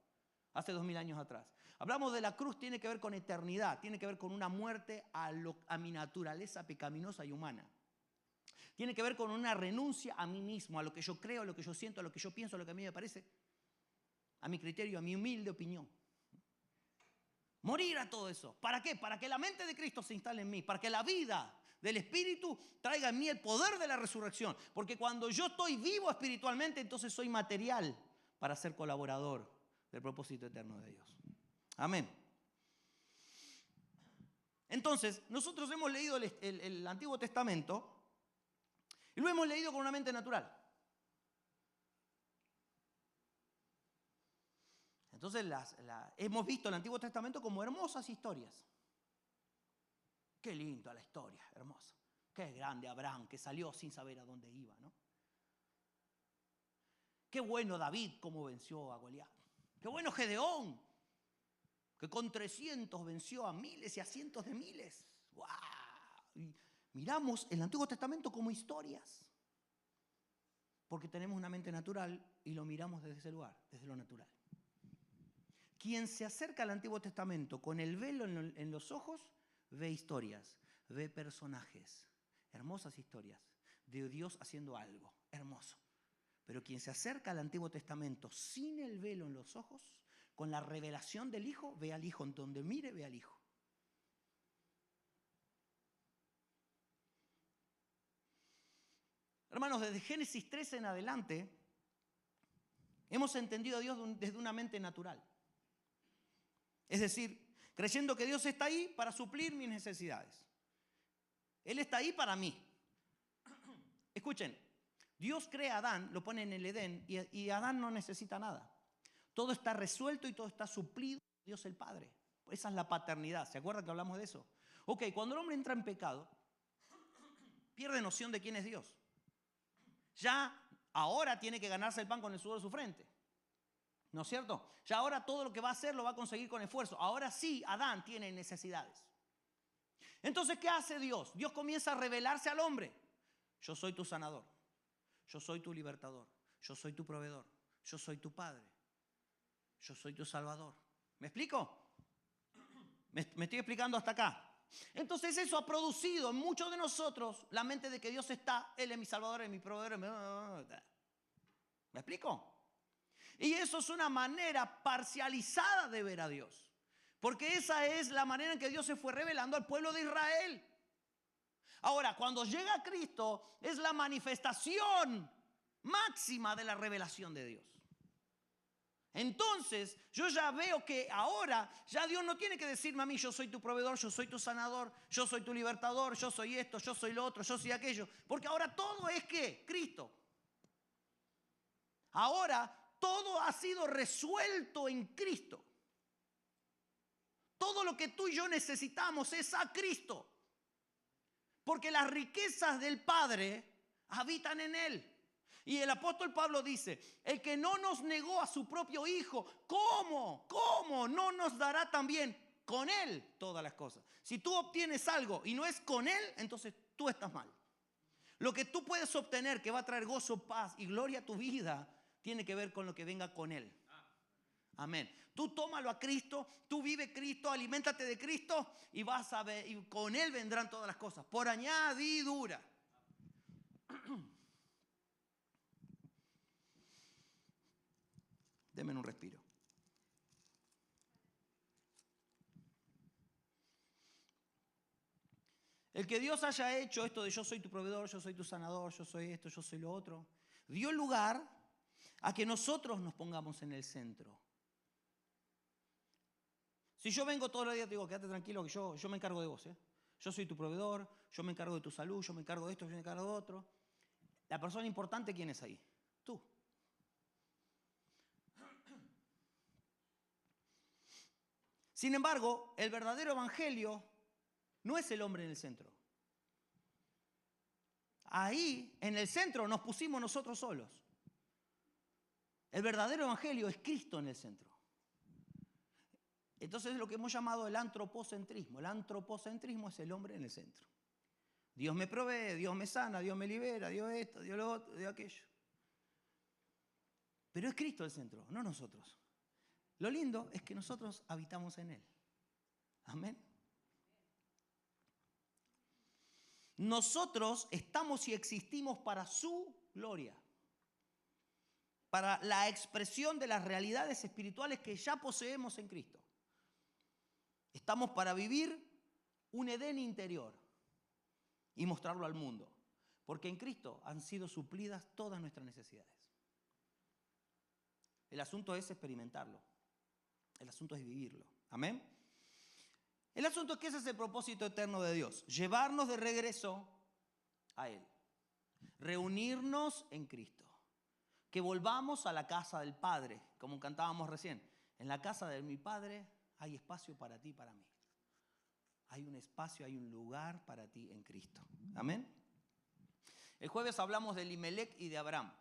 hace 2000 años atrás. Hablamos de la cruz, tiene que ver con eternidad, tiene que ver con una muerte a mi naturaleza pecaminosa y humana. Tiene que ver con una renuncia a mí mismo, a lo que yo creo, a lo que yo siento, a lo que yo pienso, a lo que a mí me parece, a mi criterio, a mi humilde opinión. Morir a todo eso. ¿Para qué? Para que la mente de Cristo se instale en mí, para que la vida del Espíritu traiga en mí el poder de la resurrección. Porque cuando yo estoy vivo espiritualmente, entonces soy material para ser colaborador del propósito eterno de Dios. Amén. Entonces, nosotros hemos leído el Antiguo Testamento y lo hemos leído con una mente natural. Entonces hemos visto el Antiguo Testamento como hermosas historias. Qué linda la historia, hermosa. Qué grande Abraham que salió sin saber a dónde iba, ¿no? Qué bueno David cómo venció a Goliat. Qué bueno Gedeón, que con 300 venció a miles y a cientos de miles. ¡Wow! Y miramos el Antiguo Testamento como historias, porque tenemos una mente natural y lo miramos desde ese lugar, desde lo natural. Quien se acerca al Antiguo Testamento con el velo en los ojos, ve historias, ve personajes, hermosas historias de Dios haciendo algo hermoso. Pero quien se acerca al Antiguo Testamento sin el velo en los ojos, con la revelación del Hijo, ve al Hijo. En donde mire, ve al Hijo. Hermanos, desde Génesis 13 en adelante, hemos entendido a Dios desde una mente natural. Es decir, creyendo que Dios está ahí para suplir mis necesidades. Él está ahí para mí. Escuchen, Dios crea a Adán, lo pone en el Edén y Adán no necesita nada. Todo está resuelto y todo está suplido por Dios el Padre. Esa es la paternidad. ¿Se acuerdan que hablamos de eso? Ok, cuando el hombre entra en pecado, pierde noción de quién es Dios. Ya ahora tiene que ganarse el pan con el sudor de su frente. ¿No es cierto? Ya ahora todo lo que va a hacer lo va a conseguir con esfuerzo. Ahora sí, Adán tiene necesidades. Entonces, ¿qué hace Dios? Dios comienza a revelarse al hombre. Yo soy tu sanador. Yo soy tu libertador. Yo soy tu proveedor. Yo soy tu padre. Yo soy tu salvador. ¿Me explico? ¿Me estoy explicando hasta acá? Entonces eso ha producido en muchos de nosotros la mente de que Dios está, Él es mi salvador, es mi proveedor. ¿Me explico? Y eso es una manera parcializada de ver a Dios. Porque esa es la manera en que Dios se fue revelando al pueblo de Israel. Ahora, cuando llega Cristo, es la manifestación máxima de la revelación de Dios. Entonces, yo ya veo que ahora, ya Dios no tiene que decirme a mí, yo soy tu proveedor, yo soy tu sanador, yo soy tu libertador, yo soy esto, yo soy lo otro, yo soy aquello. Porque ahora todo es ¿qué? Cristo. Ahora todo ha sido resuelto en Cristo. Todo lo que tú y yo necesitamos es a Cristo. Porque las riquezas del Padre habitan en Él. Y el apóstol Pablo dice, el que no nos negó a su propio Hijo, ¿cómo no nos dará también con Él todas las cosas? Si tú obtienes algo y no es con Él, entonces tú estás mal. Lo que tú puedes obtener que va a traer gozo, paz y gloria a tu vida, tiene que ver con lo que venga con Él. Amén. Tú tómalo a Cristo, tú vive Cristo, aliméntate de Cristo y vas a ver, y con Él vendrán todas las cosas, por añadidura. Denme un respiro. El que Dios haya hecho esto de yo soy tu proveedor, yo soy tu sanador, yo soy esto, yo soy lo otro, dio lugar a que nosotros nos pongamos en el centro. Si yo vengo todos los días te digo, quédate tranquilo que yo me encargo de vos. Yo soy tu proveedor, yo me encargo de tu salud, yo me encargo de esto, yo me encargo de otro. La persona importante, ¿quién es ahí? Tú. Sin embargo, el verdadero evangelio no es el hombre en el centro. Ahí, en el centro, nos pusimos nosotros solos. El verdadero evangelio es Cristo en el centro. Entonces es lo que hemos llamado el antropocentrismo. El antropocentrismo es el hombre en el centro. Dios me provee, Dios me sana, Dios me libera, Dios esto, Dios lo otro, Dios aquello. Pero es Cristo el centro, no nosotros. Lo lindo es que nosotros habitamos en Él. Amén. Nosotros estamos y existimos para su gloria. Para la expresión de las realidades espirituales que ya poseemos en Cristo. Estamos para vivir un Edén interior y mostrarlo al mundo. Porque en Cristo han sido suplidas todas nuestras necesidades. El asunto es experimentarlo. El asunto es vivirlo. Amén. El asunto es que ese es el propósito eterno de Dios. Llevarnos de regreso a Él. Reunirnos en Cristo. Que volvamos a la casa del Padre, como cantábamos recién. En la casa de mi Padre hay espacio para ti y para mí. Hay un espacio, hay un lugar para ti en Cristo. Amén. El jueves hablamos de Elimelec y de Abraham.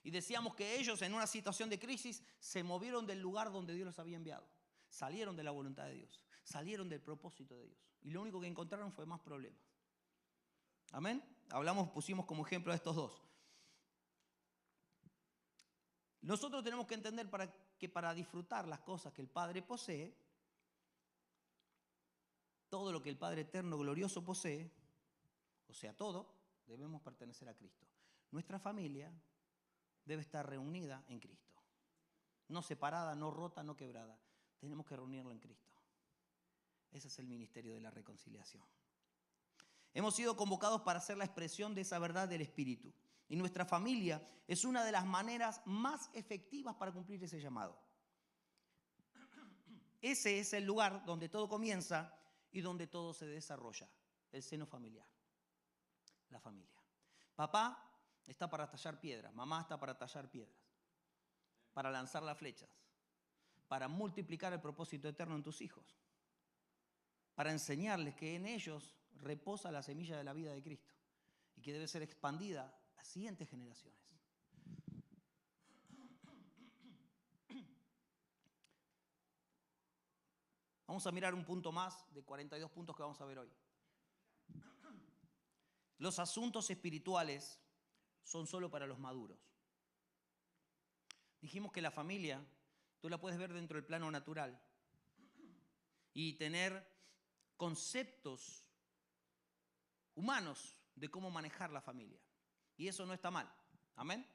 Y decíamos que ellos en una situación de crisis se movieron del lugar donde Dios los había enviado. Salieron de la voluntad de Dios. Salieron del propósito de Dios. Y lo único que encontraron fue más problemas. Amén. Pusimos como ejemplo a estos dos. Nosotros tenemos que entender que para disfrutar las cosas que el Padre posee, todo lo que el Padre eterno glorioso posee, o sea, todo, debemos pertenecer a Cristo. Nuestra familia debe estar reunida en Cristo. No separada, no rota, no quebrada. Tenemos que reunirla en Cristo. Ese es el ministerio de la reconciliación. Hemos sido convocados para ser la expresión de esa verdad del Espíritu. Y nuestra familia es una de las maneras más efectivas para cumplir ese llamado. Ese es el lugar donde todo comienza y donde todo se desarrolla. El seno familiar. La familia. Papá está para tallar piedras. Mamá está para tallar piedras. Para lanzar las flechas. Para multiplicar el propósito eterno en tus hijos. Para enseñarles que en ellos reposa la semilla de la vida de Cristo. Y que debe ser expandida a siguientes generaciones. Vamos a mirar un punto más de 42 puntos que vamos a ver hoy. Los asuntos espirituales son solo para los maduros. Dijimos que la familia, tú la puedes ver dentro del plano natural y tener conceptos humanos de cómo manejar la familia. Y eso no está mal. Amén.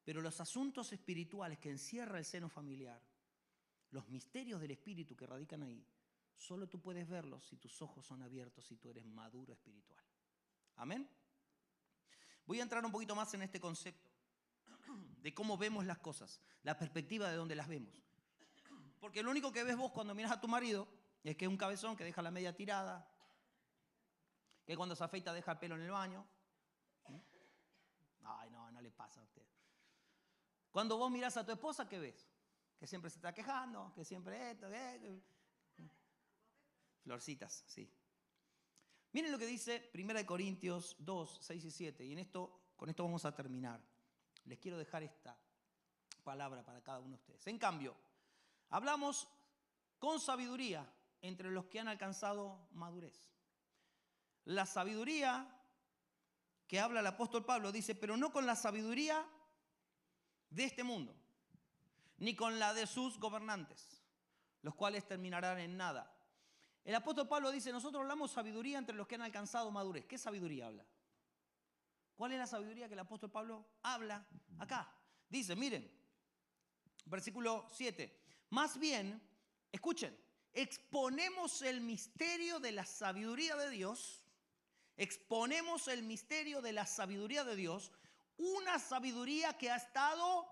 Pero los asuntos espirituales que encierra el seno familiar, los misterios del espíritu que radican ahí, solo tú puedes verlos si tus ojos son abiertos, si tú eres maduro espiritual. Amén. Voy a entrar un poquito más en este concepto de cómo vemos las cosas, la perspectiva de donde las vemos. Porque lo único que ves vos cuando miras a tu marido es que es un cabezón que deja la media tirada, que cuando se afeita deja el pelo en el baño. Ay, no le pasa a usted. Cuando vos mirás a tu esposa, ¿qué ves? Que siempre se está quejando, que siempre esto, florcitas, sí. Miren lo que dice 1 Corintios 2, 6 y 7. Y con esto vamos a terminar. Les quiero dejar esta palabra para cada uno de ustedes. En cambio, hablamos con sabiduría entre los que han alcanzado madurez. La sabiduría que habla el apóstol Pablo dice, pero no con la sabiduría de este mundo, ni con la de sus gobernantes, los cuales terminarán en nada. El apóstol Pablo dice, nosotros hablamos sabiduría entre los que han alcanzado madurez. ¿Qué sabiduría habla? ¿Cuál es la sabiduría que el apóstol Pablo habla acá? Dice, miren, versículo 7, más bien, escuchen, exponemos el misterio de la sabiduría de Dios, exponemos el misterio de la sabiduría de Dios, una sabiduría que ha estado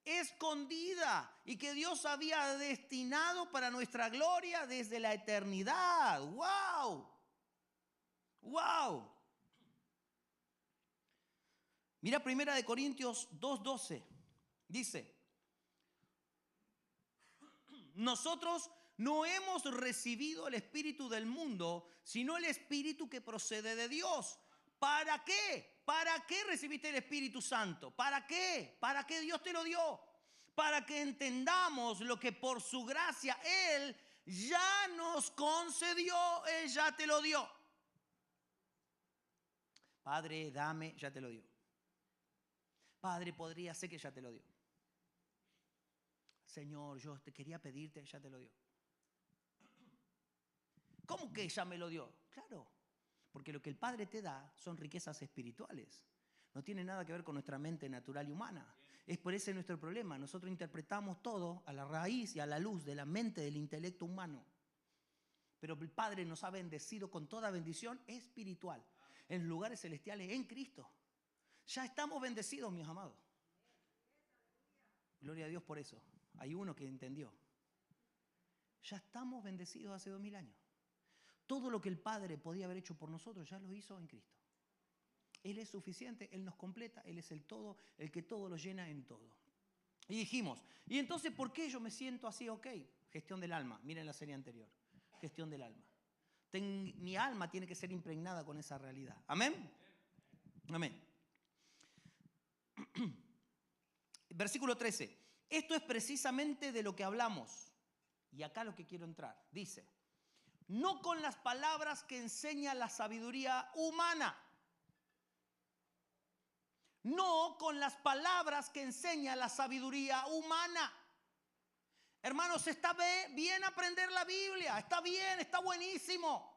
escondida y que Dios había destinado para nuestra gloria desde la eternidad. ¡Wow! ¡Wow! Mira 1 Corintios 2:12. Dice, nosotros no hemos recibido el espíritu del mundo, sino el espíritu que procede de Dios. ¿Para qué? ¿Para qué recibiste el Espíritu Santo? ¿Para qué? ¿Para qué Dios te lo dio? Para que entendamos lo que por su gracia Él ya nos concedió, Él ya te lo dio. Padre, dame, ya te lo dio. Padre, podría ser que ya te lo dio. Señor, yo te quería pedirte, ya te lo dio. ¿Cómo que ya me lo dio? Claro, porque lo que el Padre te da son riquezas espirituales. No tiene nada que ver con nuestra mente natural y humana. Es por ese nuestro problema. Nosotros interpretamos todo a la raíz y a la luz de la mente, del intelecto humano. Pero el Padre nos ha bendecido con toda bendición espiritual en lugares celestiales en Cristo. Ya estamos bendecidos, mis amados. Gloria a Dios por eso. Hay uno que entendió. Ya estamos bendecidos hace 2000 años. Todo lo que el Padre podía haber hecho por nosotros ya lo hizo en Cristo. Él es suficiente, Él nos completa, Él es el todo, el que todo lo llena en todo. Y dijimos, ¿y entonces por qué yo me siento así? Ok, gestión del alma. Miren la serie anterior. Gestión del alma. Mi alma tiene que ser impregnada con esa realidad. ¿Amén? Amén. Versículo 13. Esto es precisamente de lo que hablamos. Y acá lo que quiero entrar. Dice, no con las palabras que enseña la sabiduría humana. No con las palabras que enseña la sabiduría humana. Hermanos, está bien aprender la Biblia. Está bien, está buenísimo.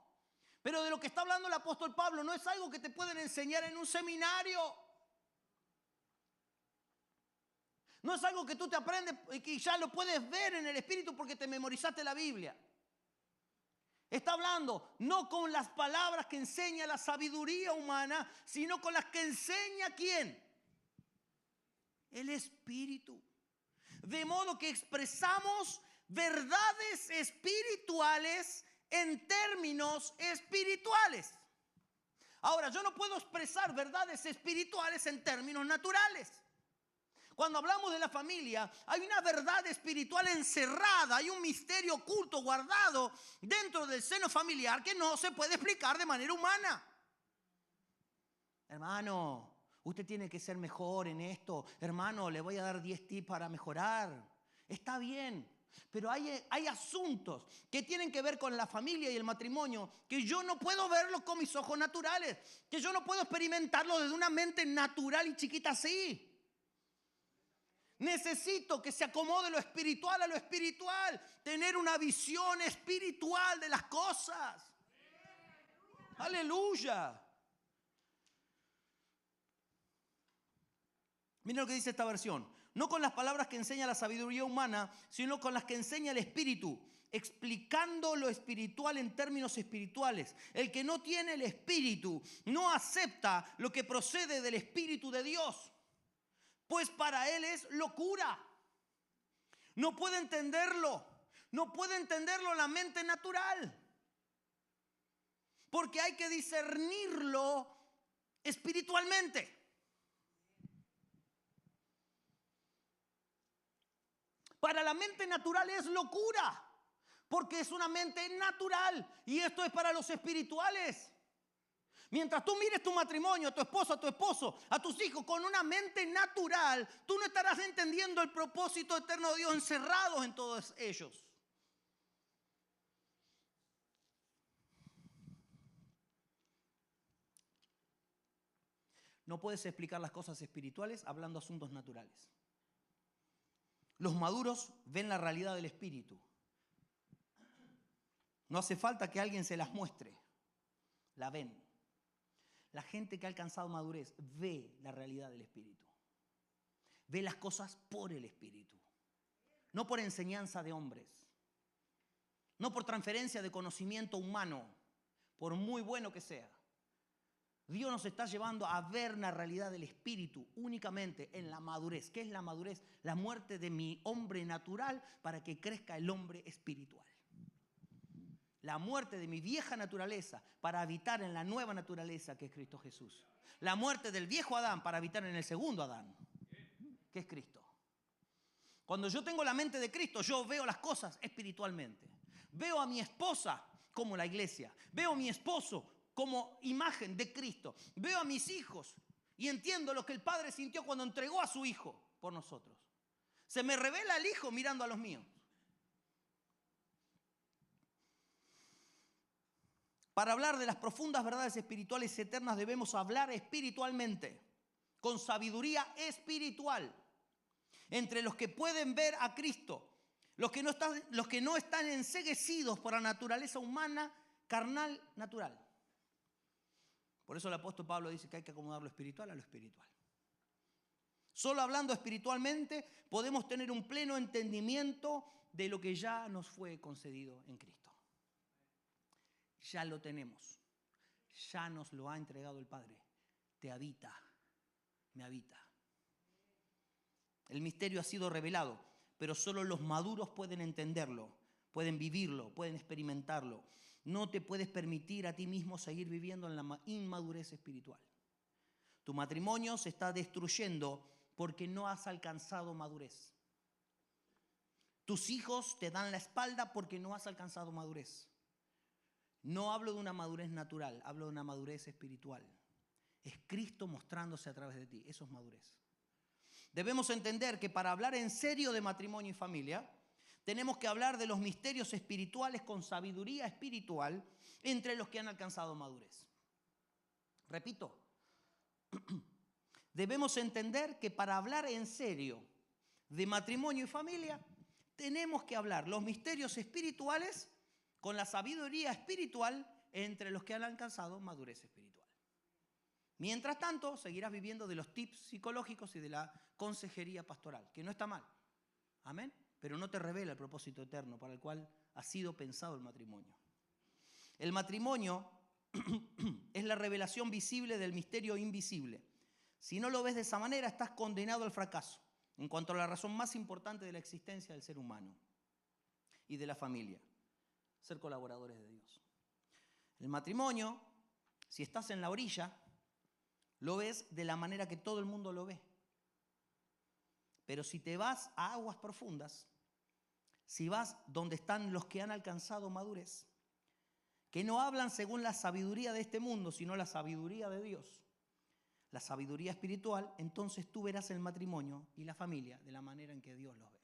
Pero de lo que está hablando el apóstol Pablo no es algo que te pueden enseñar en un seminario. No es algo que tú te aprendes y que ya lo puedes ver en el Espíritu porque te memorizaste la Biblia. Está hablando no con las palabras que enseña la sabiduría humana, sino con las que enseña ¿quién? El Espíritu. De modo que expresamos verdades espirituales en términos espirituales. Ahora, yo no puedo expresar verdades espirituales en términos naturales. Cuando hablamos de la familia, hay una verdad espiritual encerrada, hay un misterio oculto guardado dentro del seno familiar que no se puede explicar de manera humana. Hermano, usted tiene que ser mejor en esto. Hermano, le voy a dar 10 tips para mejorar. Está bien, pero hay asuntos que tienen que ver con la familia y el matrimonio que yo no puedo verlos con mis ojos naturales, que yo no puedo experimentarlo desde una mente natural y chiquita así. Necesito que se acomode lo espiritual a lo espiritual, tener una visión espiritual de las cosas. Aleluya. Miren lo que dice esta versión. No con las palabras que enseña la sabiduría humana, sino con las que enseña el Espíritu, explicando lo espiritual en términos espirituales. El que no tiene el Espíritu no acepta lo que procede del Espíritu de Dios, pues para él es locura. No puede entenderlo. No puede entenderlo la mente natural. Porque hay que discernirlo espiritualmente. Para la mente natural es locura. Porque es una mente natural. Y esto es para los espirituales. Mientras tú mires tu matrimonio, a tu esposo, a tus hijos con una mente natural, tú no estarás entendiendo el propósito eterno de Dios encerrados en todos ellos. No puedes explicar las cosas espirituales hablando asuntos naturales. Los maduros ven la realidad del Espíritu. No hace falta que alguien se las muestre. La ven. La gente que ha alcanzado madurez ve la realidad del Espíritu. Ve las cosas por el Espíritu. No por enseñanza de hombres. No por transferencia de conocimiento humano, por muy bueno que sea. Dios nos está llevando a ver la realidad del Espíritu únicamente en la madurez. ¿Qué es la madurez? La muerte de mi hombre natural para que crezca el hombre espiritual. La muerte de mi vieja naturaleza para habitar en la nueva naturaleza que es Cristo Jesús. La muerte del viejo Adán para habitar en el segundo Adán, que es Cristo. Cuando yo tengo la mente de Cristo, yo veo las cosas espiritualmente. Veo a mi esposa como la iglesia. Veo a mi esposo como imagen de Cristo. Veo a mis hijos y entiendo lo que el Padre sintió cuando entregó a su Hijo por nosotros. Se me revela el Hijo mirando a los míos. Para hablar de las profundas verdades espirituales eternas debemos hablar espiritualmente, con sabiduría espiritual, entre los que pueden ver a Cristo, los que no están enceguecidos por la naturaleza humana, carnal, natural. Por eso el apóstol Pablo dice que hay que acomodar lo espiritual a lo espiritual. Solo hablando espiritualmente podemos tener un pleno entendimiento de lo que ya nos fue concedido en Cristo. Ya lo tenemos. Ya nos lo ha entregado el Padre. Te habita, me habita. El misterio ha sido revelado, pero solo los maduros pueden entenderlo, pueden vivirlo, pueden experimentarlo. No te puedes permitir a ti mismo seguir viviendo en la inmadurez espiritual. Tu matrimonio se está destruyendo porque no has alcanzado madurez. Tus hijos te dan la espalda porque no has alcanzado madurez. No hablo de una madurez natural, hablo de una madurez espiritual. Es Cristo mostrándose a través de ti, eso es madurez. Debemos entender que para hablar en serio de matrimonio y familia, tenemos que hablar de los misterios espirituales con sabiduría espiritual entre los que han alcanzado madurez. Repito, debemos entender que para hablar en serio de matrimonio y familia, tenemos que hablar los misterios espirituales con la sabiduría espiritual entre los que han alcanzado madurez espiritual. Mientras tanto, seguirás viviendo de los tips psicológicos y de la consejería pastoral, que no está mal. Amén. Pero no te revela el propósito eterno para el cual ha sido pensado el matrimonio. El matrimonio es la revelación visible del misterio invisible. Si no lo ves de esa manera, estás condenado al fracaso en cuanto a la razón más importante de la existencia del ser humano y de la familia: ser colaboradores de Dios. El matrimonio, si estás en la orilla, lo ves de la manera que todo el mundo lo ve. Pero si te vas a aguas profundas, si vas donde están los que han alcanzado madurez, que no hablan según la sabiduría de este mundo, sino la sabiduría de Dios, la sabiduría espiritual, entonces tú verás el matrimonio y la familia de la manera en que Dios los ve.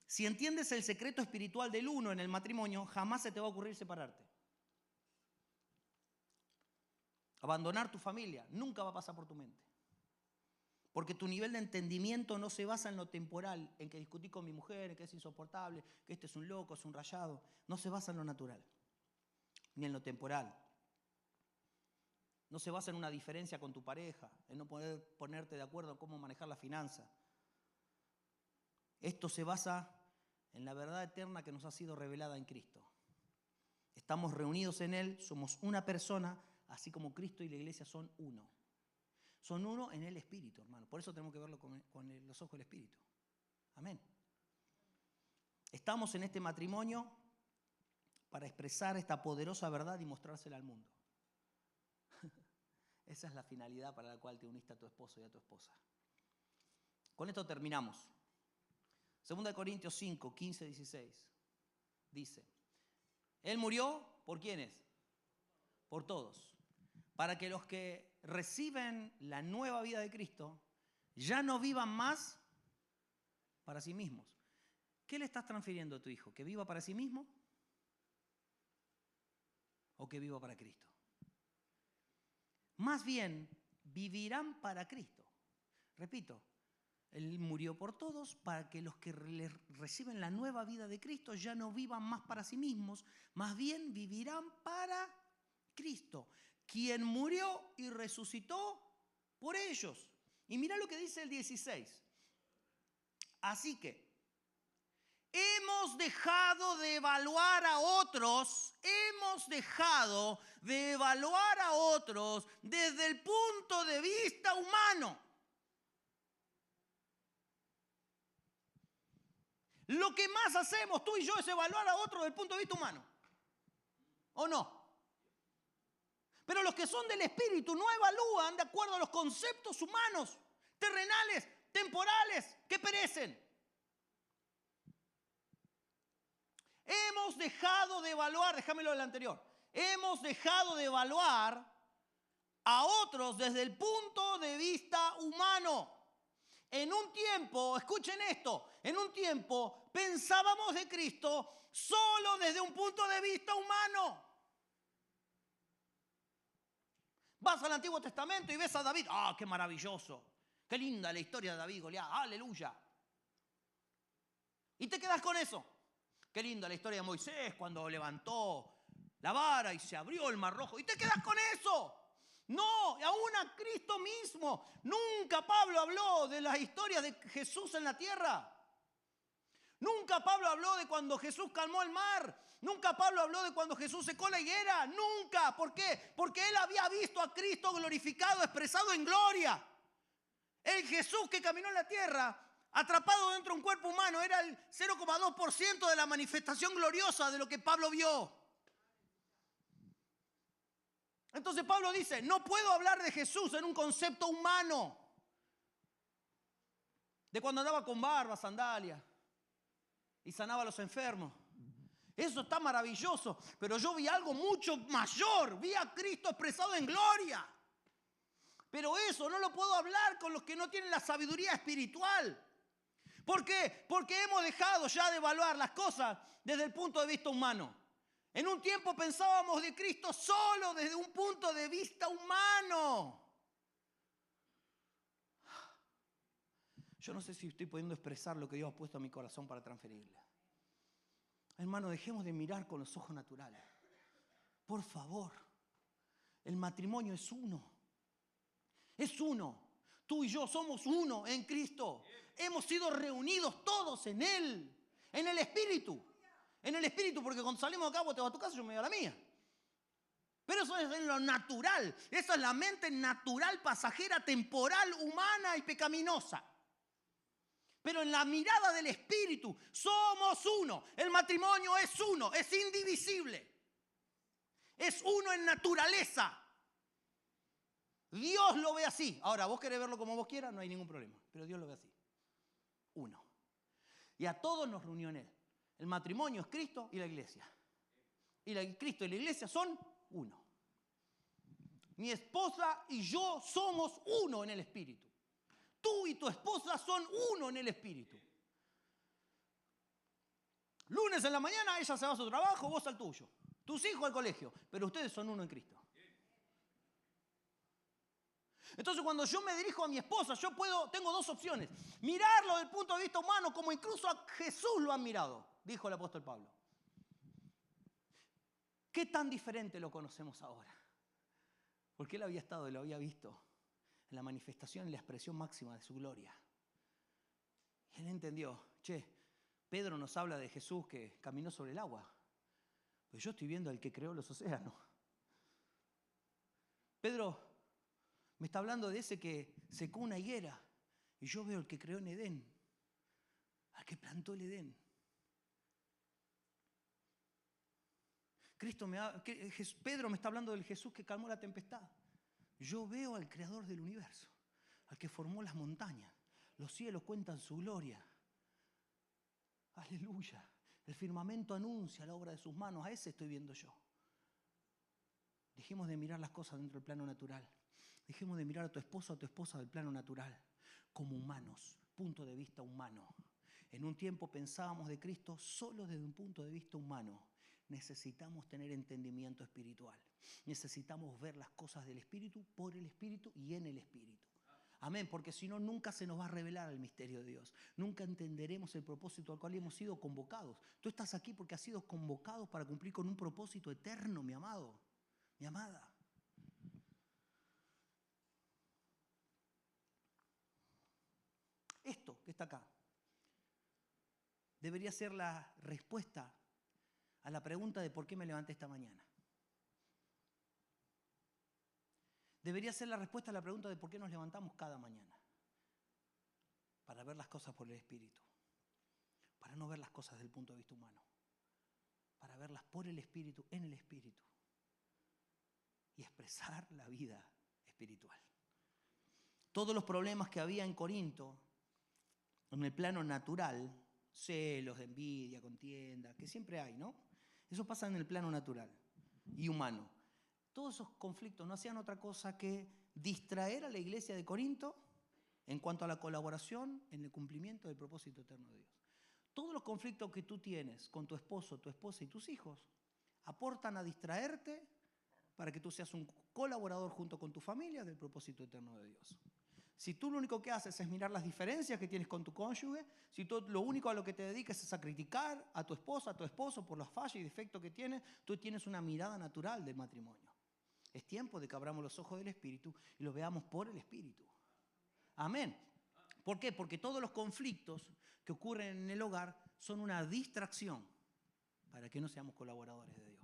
Si entiendes el secreto espiritual del uno en el matrimonio, jamás se te va a ocurrir separarte. Abandonar tu familia nunca va a pasar por tu mente. Porque tu nivel de entendimiento no se basa en lo temporal, en que discutí con mi mujer, en que es insoportable, que este es un loco, es un rayado. No se basa en lo natural, ni en lo temporal. No se basa en una diferencia con tu pareja, en no poder ponerte de acuerdo en cómo manejar la finanza. Esto se basa en la verdad eterna que nos ha sido revelada en Cristo. Estamos reunidos en Él, somos una persona, así como Cristo y la iglesia son uno. Son uno en el Espíritu, hermano. Por eso tenemos que verlo con los ojos del Espíritu. Amén. Estamos en este matrimonio para expresar esta poderosa verdad y mostrársela al mundo. Esa es la finalidad para la cual te uniste a tu esposo y a tu esposa. Con esto terminamos. 2 Corintios 5, 15, 16. Dice: Él murió, ¿por quiénes? Por todos. Para que los que reciben la nueva vida de Cristo ya no vivan más para sí mismos. ¿Qué le estás transfiriendo a tu hijo? ¿Que viva para sí mismo? ¿O que viva para Cristo? Más bien, vivirán para Cristo. Repito, Él murió por todos para que los que reciben la nueva vida de Cristo ya no vivan más para sí mismos, más bien vivirán para Cristo, quien murió y resucitó por ellos. Y mira lo que dice el 16. Así que hemos dejado de evaluar a otros desde el punto de vista humano. Lo que más hacemos tú y yo es evaluar a otros desde el punto de vista humano. ¿O no? Pero los que son del Espíritu no evalúan de acuerdo a los conceptos humanos, terrenales, temporales, que perecen. Hemos dejado de evaluar, déjamelo del anterior, hemos dejado de evaluar a otros desde el punto de vista humano. En un tiempo, escuchen esto, en un tiempo pensábamos de Cristo solo desde un punto de vista humano. Vas al Antiguo Testamento y ves a David. ¡Ah, qué maravilloso! ¡Qué linda la historia de David y Goliat! ¡Aleluya! Y te quedas con eso. ¡Qué linda la historia de Moisés cuando levantó la vara y se abrió el mar rojo! Y te quedas con eso. No, aún a Cristo mismo. Nunca Pablo habló de las historias de Jesús en la tierra. Nunca Pablo habló de cuando Jesús calmó el mar. Nunca Pablo habló de cuando Jesús secó la higuera. Nunca. ¿Por qué? Porque él había visto a Cristo glorificado, expresado en gloria. El Jesús que caminó en la tierra, atrapado dentro de un cuerpo humano, era el 0,2% de la manifestación gloriosa de lo que Pablo vio. Entonces Pablo dice, no puedo hablar de Jesús en un concepto humano. De cuando andaba con barba, sandalia y sanaba a los enfermos. Eso está maravilloso, pero yo vi algo mucho mayor. Vi a Cristo expresado en gloria. Pero eso no lo puedo hablar con los que no tienen la sabiduría espiritual. ¿Por qué? Porque hemos dejado ya de evaluar las cosas desde el punto de vista humano. En un tiempo pensábamos de Cristo solo desde un punto de vista humano. Yo no sé si estoy pudiendo expresar lo que Dios ha puesto en mi corazón para transferirle. Hermano, dejemos de mirar con los ojos naturales. Por favor, el matrimonio es uno. Es uno. Tú y yo somos uno en Cristo. Hemos sido reunidos todos en Él, en el Espíritu. En el Espíritu, porque cuando salimos de acá, vos te vas a tu casa y yo me voy a la mía. Pero eso es en lo natural. Esa es la mente natural, pasajera, temporal, humana y pecaminosa. Pero en la mirada del Espíritu somos uno. El matrimonio es uno, es indivisible. Es uno en naturaleza. Dios lo ve así. Ahora, vos querés verlo como vos quieras, no hay ningún problema. Pero Dios lo ve así. Uno. Y a todos nos reunió en Él. El matrimonio es Cristo y la iglesia. Y Cristo y la iglesia son uno. Mi esposa y yo somos uno en el Espíritu. Tú y tu esposa son uno en el Espíritu. Lunes en la mañana ella se va a su trabajo, vos al tuyo. Tus hijos al colegio. Pero ustedes son uno en Cristo. Entonces cuando yo me dirijo a mi esposa, tengo dos opciones. Mirarlo desde el punto de vista humano, como incluso a Jesús lo han mirado, dijo el apóstol Pablo. ¿Qué tan diferente lo conocemos ahora? Porque él había estado y lo había visto en la manifestación y la expresión máxima de su gloria. Y él entendió, Pedro nos habla de Jesús que caminó sobre el agua. Pero yo estoy viendo al que creó los océanos. Pedro me está hablando de ese que secó una higuera. Y yo veo al que creó en Edén. Al que plantó el Edén. Pedro me está hablando del Jesús que calmó la tempestad. Yo veo al creador del universo. Al que formó las montañas. Los cielos cuentan su gloria. Aleluya. El firmamento anuncia la obra de sus manos. A ese estoy viendo yo. Dejemos de mirar las cosas dentro del plano natural. Dejemos de mirar a tu esposo o a tu esposa del plano natural, como humanos, punto de vista humano. En un tiempo pensábamos de Cristo solo desde un punto de vista humano. Necesitamos tener entendimiento espiritual. Necesitamos ver las cosas del Espíritu, por el Espíritu y en el Espíritu. Amén, porque si no, nunca se nos va a revelar el misterio de Dios. Nunca entenderemos el propósito al cual hemos sido convocados. Tú estás aquí porque has sido convocado para cumplir con un propósito eterno, mi amado, mi amada. Esto que está acá debería ser la respuesta a la pregunta de por qué me levanté esta mañana. Debería ser la respuesta a la pregunta de por qué nos levantamos cada mañana. Para ver las cosas por el Espíritu. Para no ver las cosas desde el punto de vista humano. Para verlas por el Espíritu, en el Espíritu. Y expresar la vida espiritual. Todos los problemas que había en Corinto, en el plano natural, celos, envidia, contienda, que siempre hay, ¿no? Eso pasa en el plano natural y humano. Todos esos conflictos no hacían otra cosa que distraer a la iglesia de Corinto en cuanto a la colaboración en el cumplimiento del propósito eterno de Dios. Todos los conflictos que tú tienes con tu esposo, tu esposa y tus hijos aportan a distraerte para que tú seas un colaborador junto con tu familia del propósito eterno de Dios. Si tú lo único que haces es mirar las diferencias que tienes con tu cónyuge, si tú lo único a lo que te dedicas es a criticar a tu esposa, a tu esposo por las fallas y defectos que tienes, tú tienes una mirada natural del matrimonio. Es tiempo de que abramos los ojos del Espíritu y lo veamos por el Espíritu. Amén. ¿Por qué? Porque todos los conflictos que ocurren en el hogar son una distracción para que no seamos colaboradores de Dios.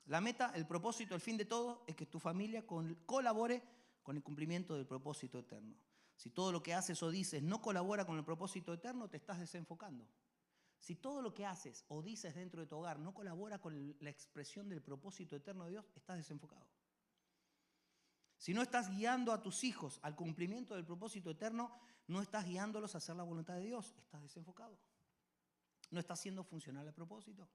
La meta, el propósito, el fin de todo es que tu familia colabore con el cumplimiento del propósito eterno. Si todo lo que haces o dices no colabora con el propósito eterno, te estás desenfocando. Si todo lo que haces o dices dentro de tu hogar no colabora con la expresión del propósito eterno de Dios, estás desenfocado. Si no estás guiando a tus hijos al cumplimiento del propósito eterno, no estás guiándolos a hacer la voluntad de Dios, estás desenfocado. No estás haciendo funcionar el propósito.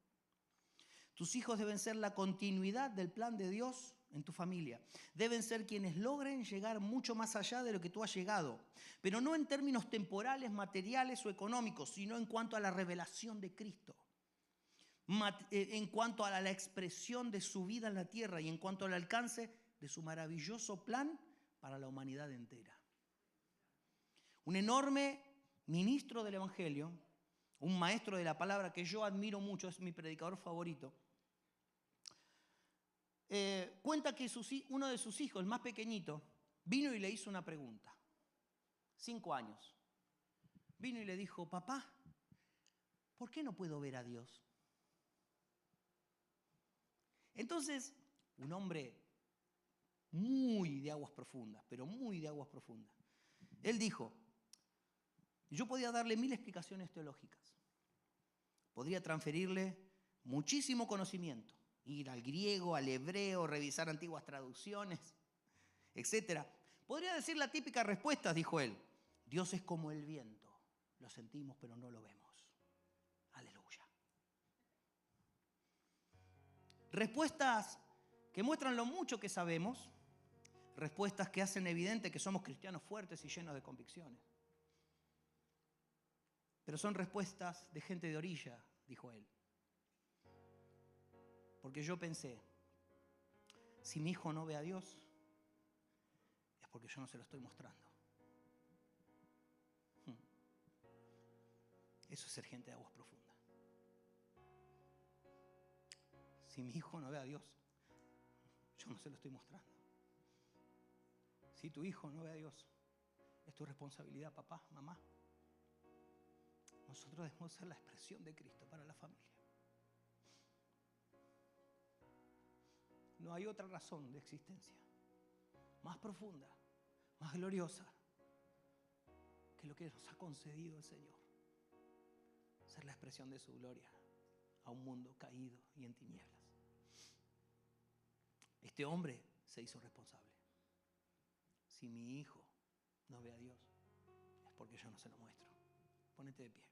Tus hijos deben ser la continuidad del plan de Dios en tu familia. Deben ser quienes logren llegar mucho más allá de lo que tú has llegado, pero no en términos temporales, materiales o económicos, sino en cuanto a la revelación de Cristo, en cuanto a la expresión de su vida en la tierra y en cuanto al alcance de su maravilloso plan para la humanidad entera. Un enorme ministro del Evangelio, un maestro de la palabra que yo admiro mucho, es mi predicador favorito, cuenta que uno de sus hijos, el más pequeñito, vino y le hizo una pregunta. 5 años. Vino y le dijo: papá, ¿por qué no puedo ver a Dios? Entonces, un hombre muy de aguas profundas, pero muy de aguas profundas, él dijo: yo podía darle 1000 explicaciones teológicas, podría transferirle muchísimo conocimiento, ir al griego, al hebreo, revisar antiguas traducciones, etc. Podría decir la típica respuesta, dijo él: Dios es como el viento, lo sentimos pero no lo vemos. Aleluya. Respuestas que muestran lo mucho que sabemos, respuestas que hacen evidente que somos cristianos fuertes y llenos de convicciones. Pero son respuestas de gente de orilla, dijo él. Porque yo pensé, si mi hijo no ve a Dios, es porque yo no se lo estoy mostrando. Eso es ser gente de aguas profundas. Si mi hijo no ve a Dios, yo no se lo estoy mostrando. Si tu hijo no ve a Dios, es tu responsabilidad, papá, mamá. Nosotros debemos ser la expresión de Cristo para la familia. No hay otra razón de existencia más profunda, más gloriosa que lo que nos ha concedido el Señor. Ser la expresión de su gloria a un mundo caído y en tinieblas. Este hombre se hizo responsable. Si mi hijo no ve a Dios, es porque yo no se lo muestro. Ponete de pie.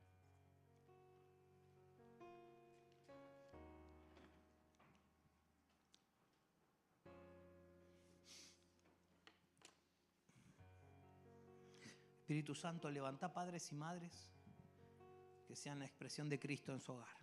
Espíritu Santo, levanta padres y madres que sean la expresión de Cristo en su hogar.